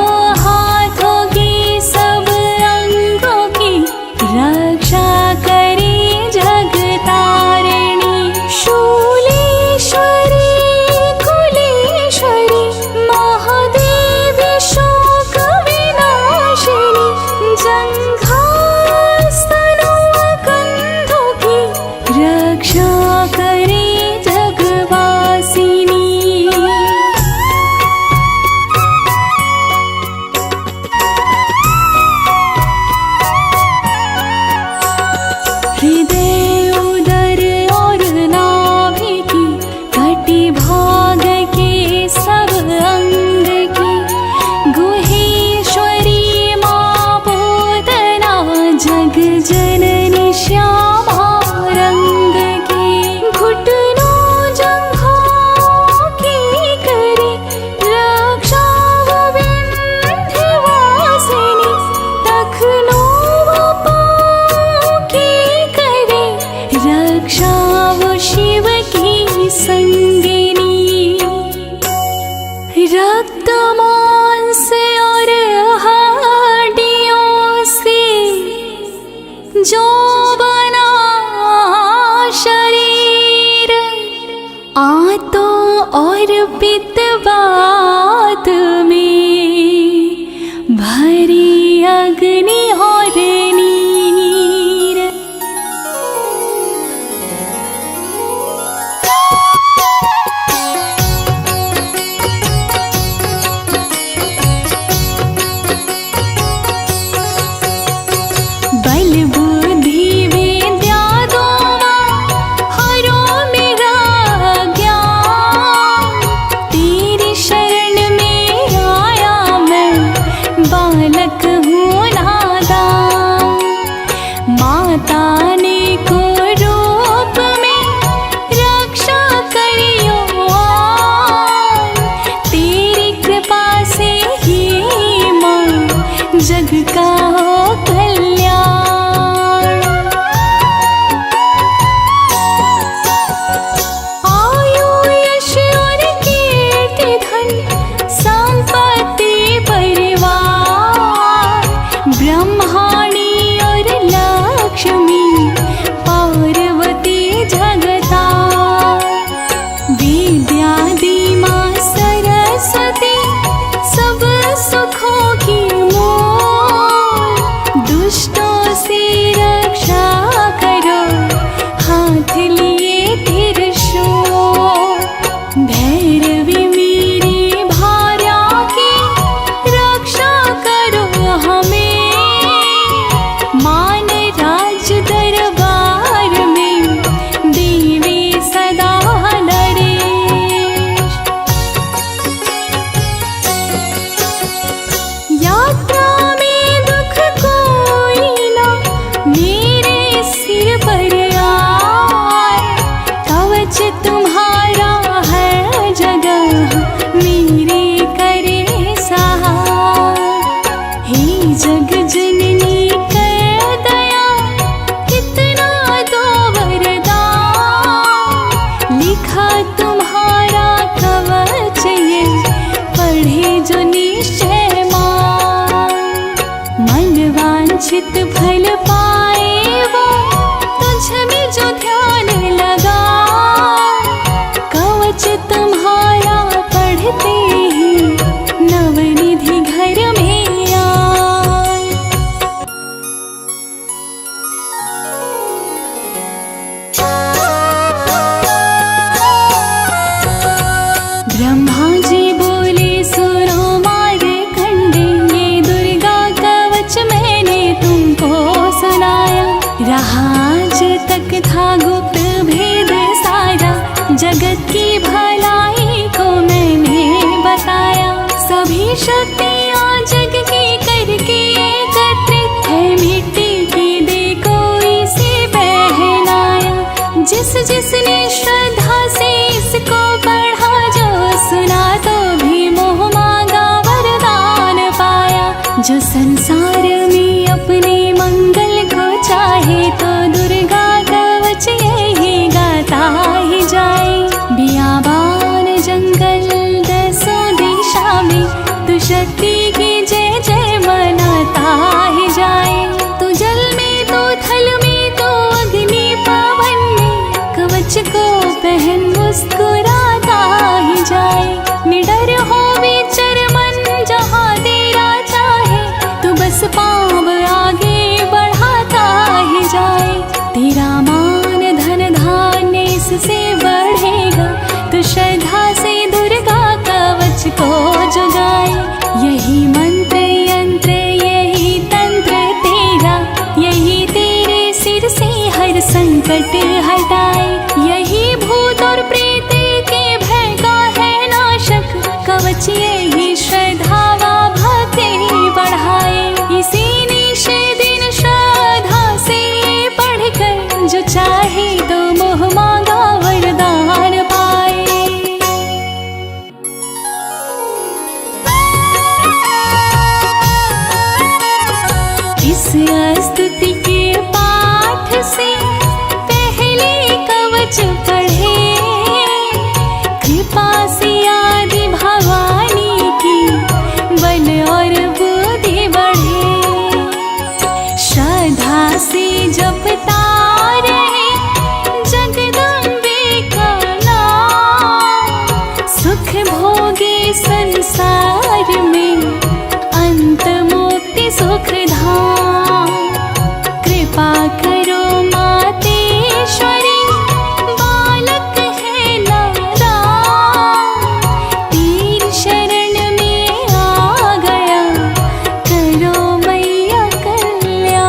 हाथों की सब अंगों की, रक्षा करे जगतारिणी। शूलेश्वरी कुलेश्वरी, महादेवी शोक विनाशिनी, जंघास्तनों कंधों की, रक्षा करे जगवासिनी। हृदय उदर और नाभि की, कटि भाग के सब अंग की, गुहेश्वरी माँ पूतना, जग जननी श्यामा रंग की, घुटनों जंघों की करे, रक्षा वो विंध्यवासिनी, तखनों वो पाँव की करे, रक्षा वो शिव की संगिनी। रक्त मांस और हड्डियों से जो बना पर आए। कवच तुम्हारा है जगह मेरे करे सहाय। हे जग जननी कर दया कितना दो वरदान। लिखा तुम्हारा कवच ये पढ़े जो निश्चय मान। मन वांछित फल पाए वो तुझ में जो ध्यान लगा। कवच तुम्हारा पढ़ते ही नवनिधि घर में आए। ब्रह्मा जी बोले सुनो मार्कंडे, ये दुर्गा कवच मैंने तुमको सुनाया। रहा आज तक था गुप्त भेद सारा, जगत की भलाई को मैंने बताया। सभी शक्तियाँ जग की करके एकत्रित है, मिट्टी की दे कोई से पहनाया। जिस जिसने श्रद्धा से इसको पढ़ा, जो सुना तो भी मोह मांगा वरदान पाया। जो संसार में अपने मंगल को चाहे, तो दुर्गा कवच यही गाता ही जाए। बियाबान जंगल दसों दिशा में तू शक्ति की जय जय मनाता ही जाए। तू जल में तो थल में तो अग्नि पवन में, कवच को पहन मुस्कुराता ही जाए। निडर हो विचर मन जहाँ तेरा चाहे, तू बस पाँव आगे बढ़ाता ही जाए। तेरा मान धन धान्य इससे बढ़ेगा, तो श्रद्धा से दुर्गा कवच को जुगाए। यही मंत्र यंत्र यही तंत्र तेरा, यही तेरे सिर से हर संकट हटाए। यही भूत और प्रेत के भय का है नाशक, कवच यही श्रद्धा व भक्ति बढ़ाए। इसी निश दिन श्रद्धा से पढ़कर, जो चाहे तो मोह मांगा वरदान पाए। इस स्तुति के पाठ से पहले कवच पढ़े, कृपा से आदि भवानी की बल और बुद्धि बढ़े। श्रद्धा से जपता रहे जगदम्बे का नाम, सुख भोगे संसार में अंत मुक्ति सुख धाम। कृपा करो मातेश्वरी, बालक है नादान। तेरी शरण में आ गया, करो मैया कल्याण।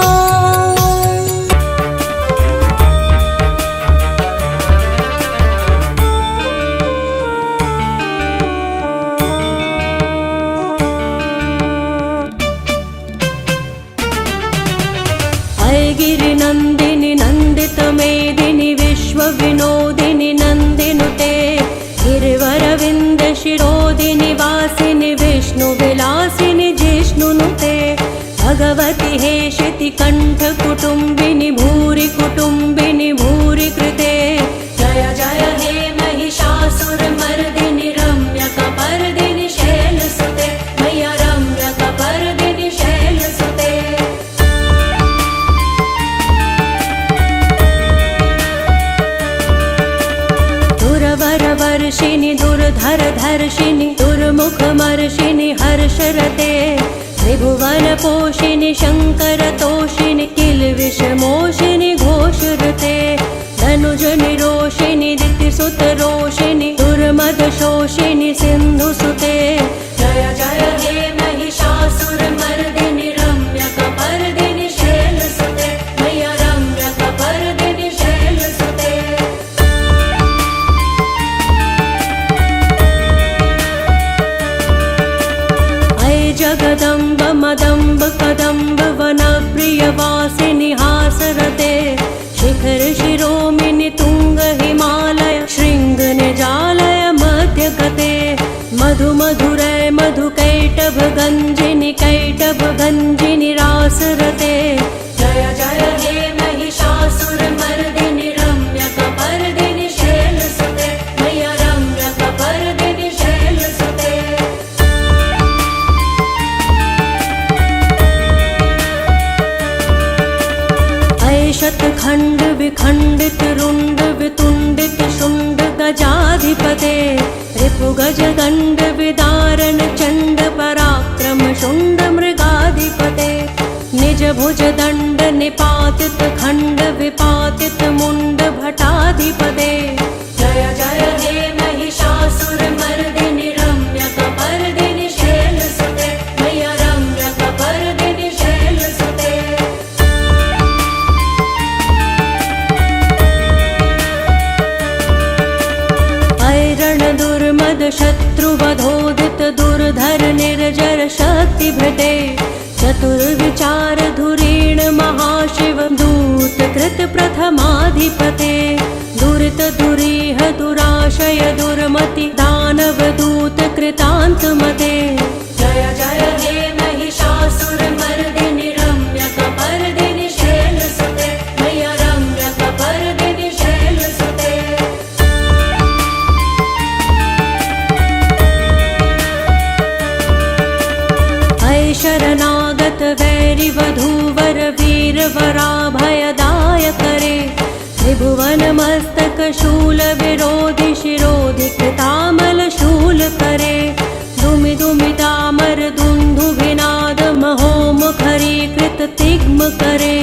गिरि नंदिनि नंदित मेदिनि विश्व विनोदिनि नंदिनुते। गिरिवरविंद शिरोदिनि वासिनि विष्णु विलासिनि जिष्णुनुते। भगवति हेशिति कंठ कुटुंबिनि भूरि कुटुंबिनि भूरि कृते। जय जय हे महिषासुर मर्दिनि रम्यकपर्दिनि शैलसुते। मैया रम्यकपर्दिनि शैलसुते। दुर्वरवर्षिणि दुर्धर धर्षिणि दुर्मुखमर्षिणि हर्षरते। त्रिभुवन पोषिणि शंकर तोषिणि किल्विषमोषिणि घोषरते। धनुज निरोषिणि दितिसुत रोषिणि दुर्मद शोषिणि सिंधुसुते। जय जय हे महिषासुर मर्दिनि रम्यकपर्दिनि शैलसुते। मैया रम्यकपर्दिनि शैलसुते। जगदम्ब मदम्ब कदम्ब वनप्रियवासिनि हासरते। शिखर शिखर शिरोमिनि तुंग हिमालय शृंग निजालय मध्य गते मधु मधुरै मधु कैटभ गंजिनि रासरते जय जय हे महिषासुरमर्दिनि रम्यकपर्दिनि शैलसुते मैया रम्यकपर्दिनि शैलसुते शतखंड विखंडित रुंड वितुंडित शुंड गजाधिपते रिपु गज दंड विदारण चंड पराक्रम शुंड मृगाधिपते निज भुज दंड निपातित खंड विपातित मुंड भटाधिपते जय जय हे महिषासुरमर्दिनि रम्यकपर्दिनि शैलसुते मैया रम्यकपर्दिनि शैलसुते दुर्मद शत्रुवधोदित दुर्धर निर्जर शक्तिभृते चतुर्विचार धुरीण महाशिव दूत कृत प्रथमाधिपते दुरित दुरीह दुराशय दुर्मति दानव दूत कृतान्तमते जय जय हे महिषासुरमर्दिनि रम्यकपर्दिनि शैलसुते मैया रम्यकपर्दिनि शैलसुते शरणागत वैरि वधूवर वीर वराभयदाय करे त्रिभुवन मस्तक शूल विरोधि शिरोधि कृतामल शूल करे दुमि दुमि तामर दुंदु विनाद महोमुखरी कृत तिग्म करे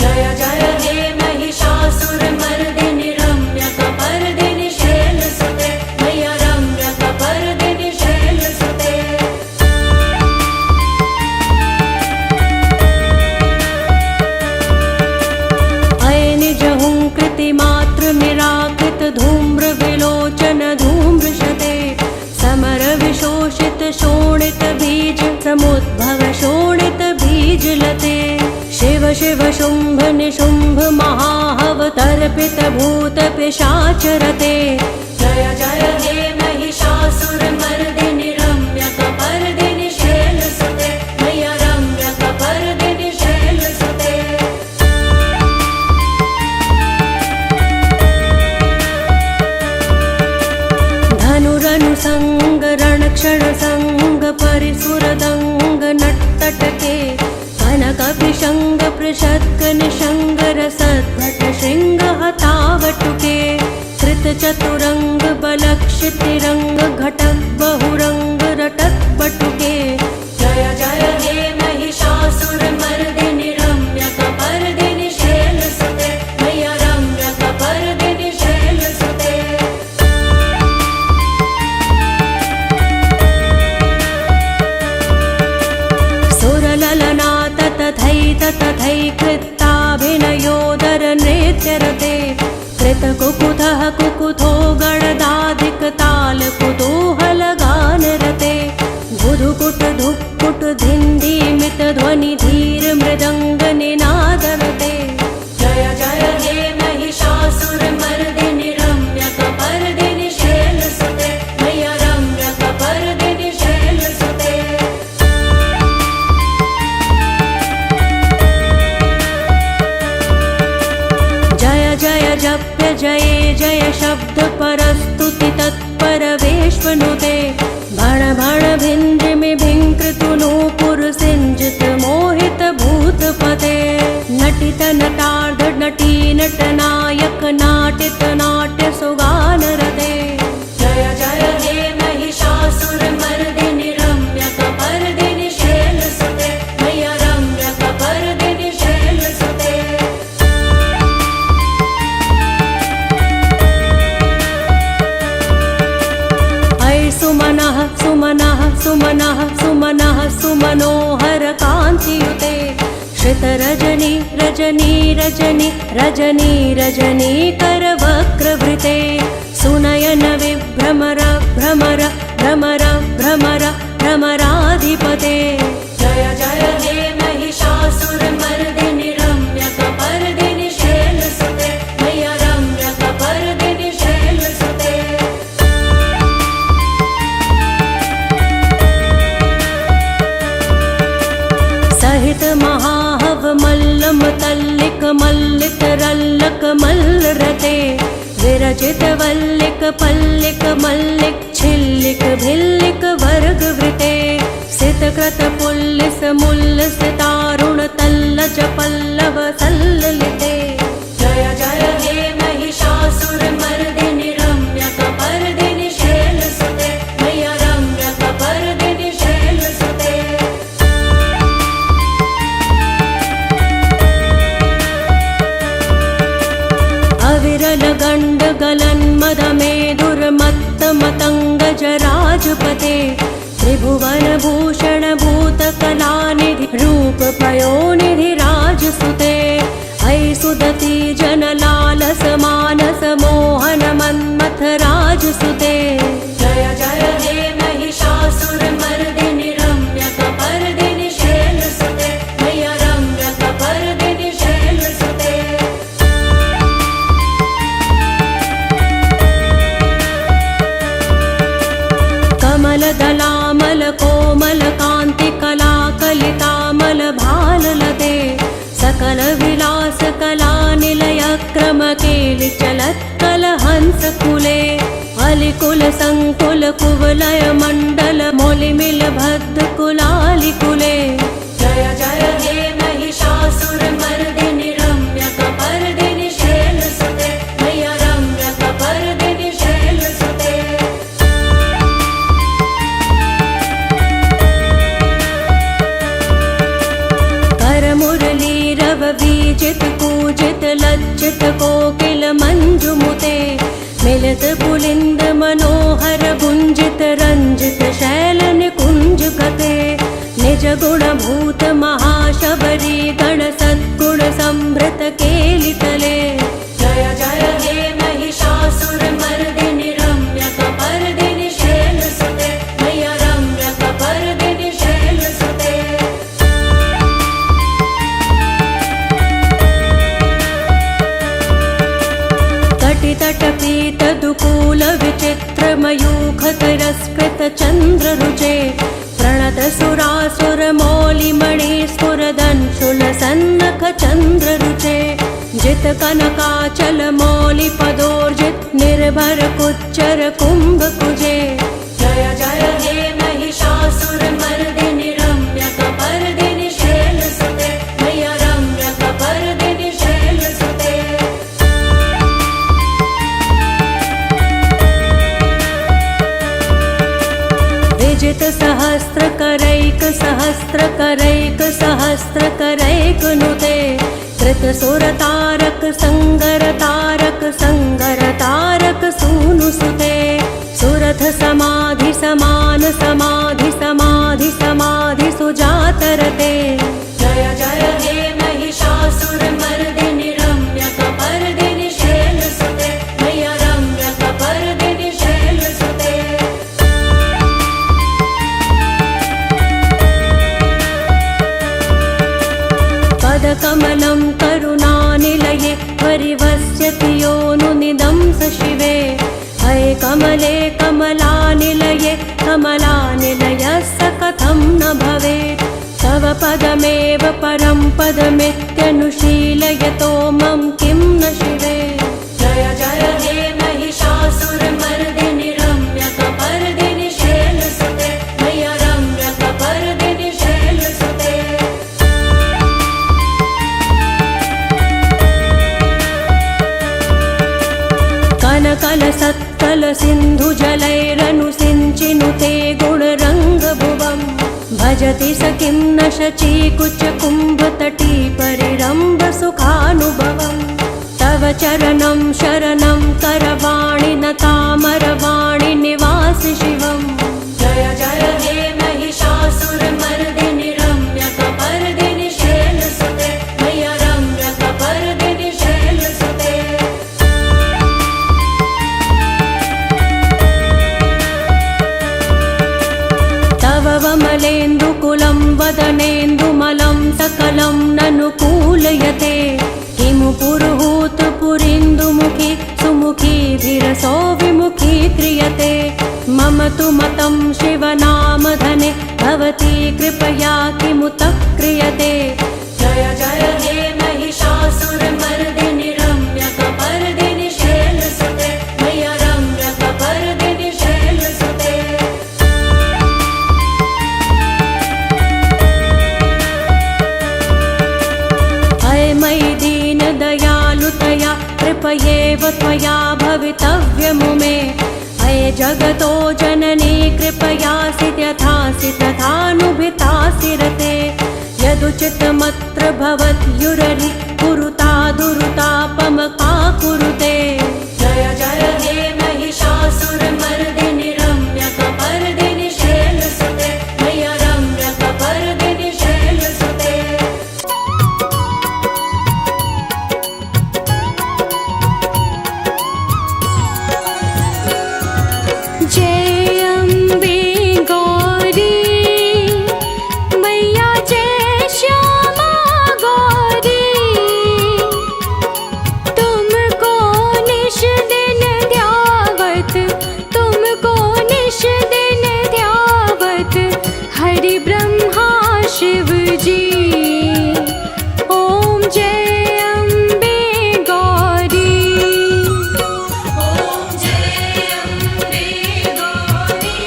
जय जय हे महिषासुरमर्दिनि रम्यकपर्दिनि शैलसुते मैया रम्यकपर्दिनि शैलसुते मातृ निराकृत धूम्र विलोचन धूम्रशते समर विशोषित शोणित बीज समुद्भव शोणित बीज लते शिव शिव शुंभ निशुंभ महाहव तर्पित भूत पिशाचरते जय जय हे महिषासुरमर्दिनि रम्यकपर्दिनि शैलसुते मैया रम्यकपर्दिनि शैलसुते धनुरनुसंग रणक्षण संग परिसुरदंग नट्तटके कनक विषंग पृषत्क निषंग रसद्भट शृंग हतावटुके कृत चतुरंग बलक्षितिरंग घटक बहुरंग रटक बटुके जय जय हे महिषासुरमर्दिनि रम्यकपर्दिनि शैलसुते मैया रम्यकपर्दिनि शैलसुते तथैकृत्ताभिनयोदर नृत्यरते कृतकुकुथः कुकुथो गणदाधिक ताल कुतूहल गानरते बुधुकुट धुक्कुट धिन्धीमित ध्वनि धीर मृदंग निनादरते जय जय हे महिषासुरमर्दिनि रम्यकपर्दिनि शैलसुते मैया रम्यकपर्दिनि शैलसुते जय जप्य जये जय शब्द परस्तुति तत्पर वेश्वनुते भण भण भिन्द्रिमि भिङ्कृतु नूपुर सिंजित मोहित भूतपते नटित नटार्ध नटी नटनायक नाटित नाट्य सुगानरते जय जय हे महिषासुरमर्दिनि रम्यकपर्दिनि शैलसुते मैया रम्यकपर्दिनि शैलसुते सुमनः सुमनः सुमनः सुमनः सुमनोहर कान्तियुते श्रित रजनी रजनी रजनी रजनी रजनी कर वक्रवृते सुनयन विभ्रमर भ्रमर भ्रमर भ्रमर भ्रमराधिपते जय जय हे महिषासुरमर्दिनि रम्यकपर्दिनि शैलसुते विरचित वल्लिक पल्लिक मल्लिक छिल्लिक भिल्लिक वर्ग वृते सितकृत पुल्लिस मुल्लिस तारुण तल्लज पल्लव सल्ललिते। जय जय हे महिषासुर मर्दिनि रम्यकपर्दिनि शैलसुते मैया रम्यकपर्दिनि शैलसुते। अविरल गण्ड गलन् मदमेदुर्मत्त मतङ्गज राजपते त्रिभुवन भूषण भूत कलानिधि रूप पयोनिधि राजसुते। ऐ सुदति जन लालस मानस मोहन मन्मथ राजसुते। जय जय हे महिषासुर मर्दिनि रम्यकपर्दिनि शैलसुते मैया रम्यकपर्दिनि शैलसुते। कमलदलामल कोमल कान्ति कला कलितामल भाललते सकल विलास कला निलय क्रम केलि चलत् कल हंस कुले अलिकुल संकुल कुवलय मंडल मोलिमिल भद्द कुलालि कुले। जय जय हे महिषासुर मर्दिनि रम्यकपर्दिनि शैलसुते मैया रम्यकपर्दिनि शैलसुते। बीजित कूजित लज्जित कोकिल मंजुमुते मिलित पुलिंद मनोहर गुंजित रंजित शैल निकुंज गते निज गुण भूत महाशबरी गण सद्गुण संभृत केलितले। जय जय हे महिषासुर मर्दिनि रम्यकपर्दिनि शैलसुते मैया रम्यकपर्दिनि शैलसुते। तटपीत दुकूल विचित्र मयूख तिरस्कृत चंद्र रुचे प्रणत सुरासुर मौलिमणि स्फुरदंशुल सन्नख चंद्र रुचे जित कनकाचल मौलि पदोर्जित निर्भर कुच्चर कुंभ कुजे। जय जय हे महिषासुर मर्दिनि रम्यकपर्दिनि शैलसुते मैया रम्यकपर्दिनि शैलसुते। विजित सहस्त्र करैक सहस्त्र करैक सहस्त्र करैक नुते कृत सुर तारक संगर तारक संगर तारक सूनु सुते सुरथ समाधि समान समाधि समाधि समाधि सुजातरते। जय जय हे महिषासुर मर्दिनि रम्यकपर्दिनि शैलसुते मैया रम्यकपर्दिनि शैलसुते। कमलं करुणानिलये परिवस्यति योनुनिदंस शिवे हये कमले कमलानिलये कमलानिलयस्य कथं न भवेत् तव पदमेव परं पदमित्यनुशीलयतो मम किं न शिवे। जय जय हे महिषासुर मर्दिनि रम्यकपर्दिनि शैलसुते मैया रम्यकपर्दिनि शैलसुते। कल सत्कल सिंधु जलैरनु सिंचिनुते गुणरंग भुवम् भजति स किं न शची कुच कुंभ तटी परिरंभ सुखानुभवम् तव चरणं शरणं करवाणि न तामरवाणि निवास शिवम्। जय जय हे महिषासुर मर्दिनि रम्यकपर्दिनि शैलसुते मैया रम्यकपर्दिनि शैलसुते। वमलेन्दुकुलं वदनेन्दुमलं सकलं ननुकूलयते किमु पुरुहूत पुरीन्दुमुखी सुमुखी धीरसो विमुखी क्रियते मम तु मतं शिवनामधने भवती कृपया किमुत क्रियते। जय जय हे महिषासुर मर्दिनि रम्यकपर्दिनि शैलसुते एव त्वया भवितव्यमुमे अये जगतो जननी कृपयासि यथासि तथानुभितासि रते यदुचितमत्र भवत्युररि कुरुता दुरुतापमका कुरुते जय जय हे महिषासुरमर्दिनि रम्यकपर्दिनि शैलसुते मय रम्यकपर्दिनि शैलसुते जय अम्बे गौरी मैया जय श्यामा गौरी तुमको निश दिन ध्यावत तुमको निश दिन ध्यावत हरि ब्रह्मा शिव जी ओम जय अम्बे गौरी ओम जय अम्बे गौरी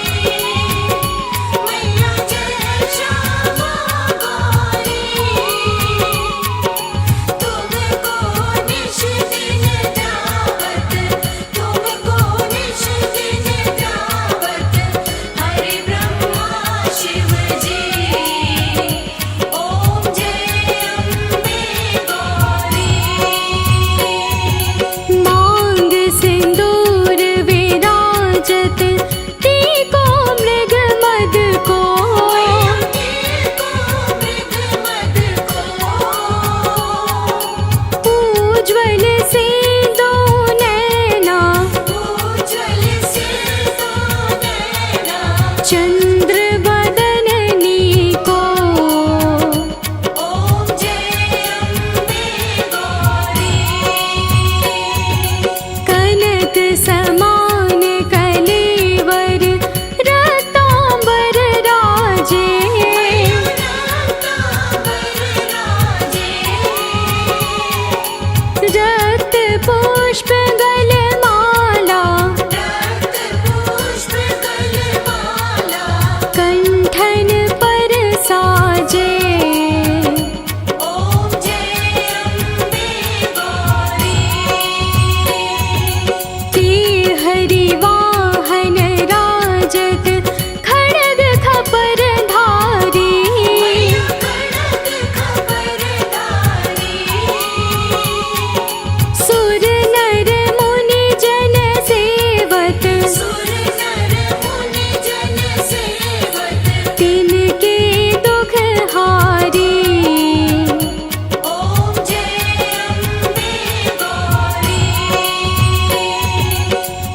मैया जय श्यामा गौरी तुमको निश दिन ध्यावत तुमको निश दिन ध्यावत हरि ब्रह्मा शिव जी ओम जय अम्बे गौरी मांग सिंदूर विराजत टीको मृग मद को उज्ज्वल से दो नैना चंद्र बदननी को कनक समान कलेवर रतांबर राजे रक्त पुष्प गलमाला कंठन पर साजे तीर हरि वाहन राजत खड्ग खपर धारी सुर नर मुनि जन सेवत तिनके दुख हारी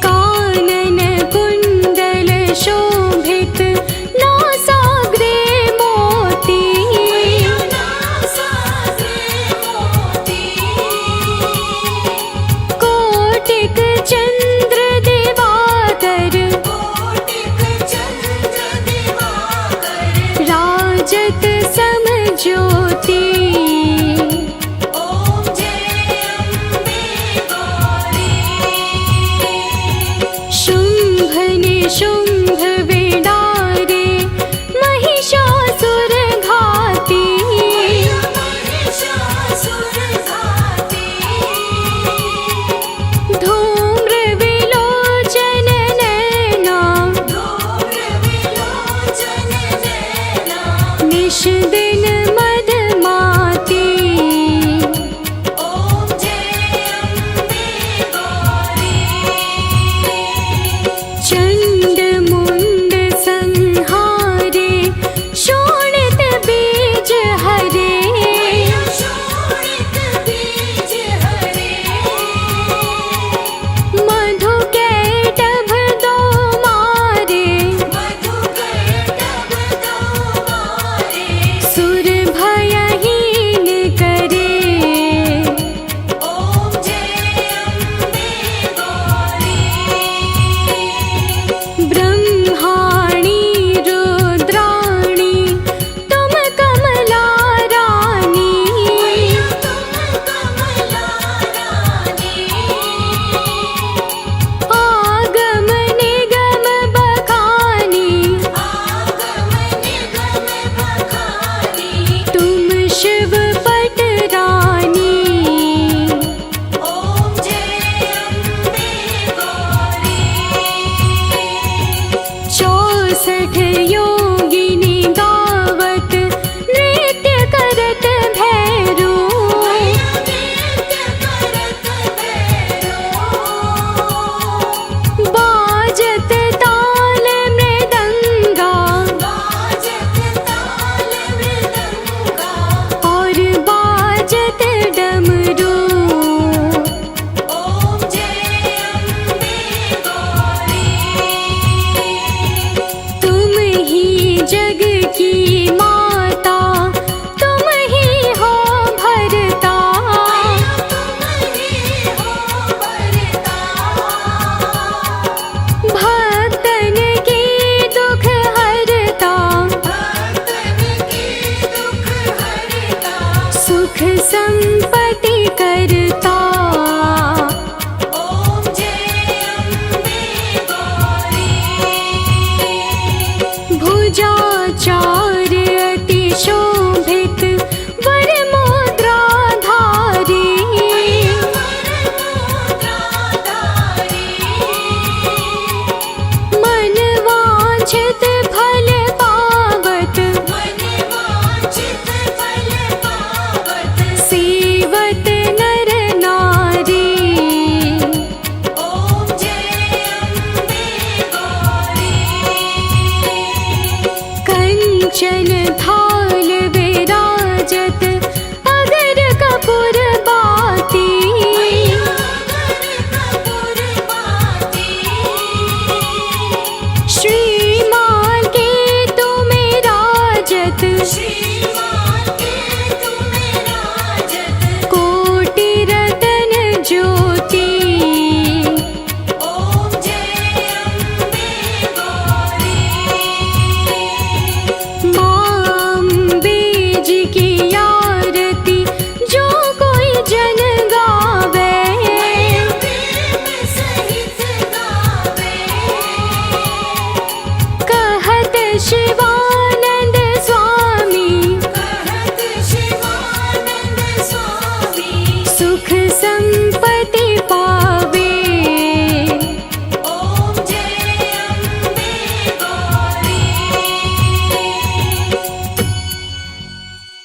कानन कुंडल शोभित नासाग्रे मोती कोटिक चंद्र दिवाकर राजत सम ज्योति शुंभ निशुंभ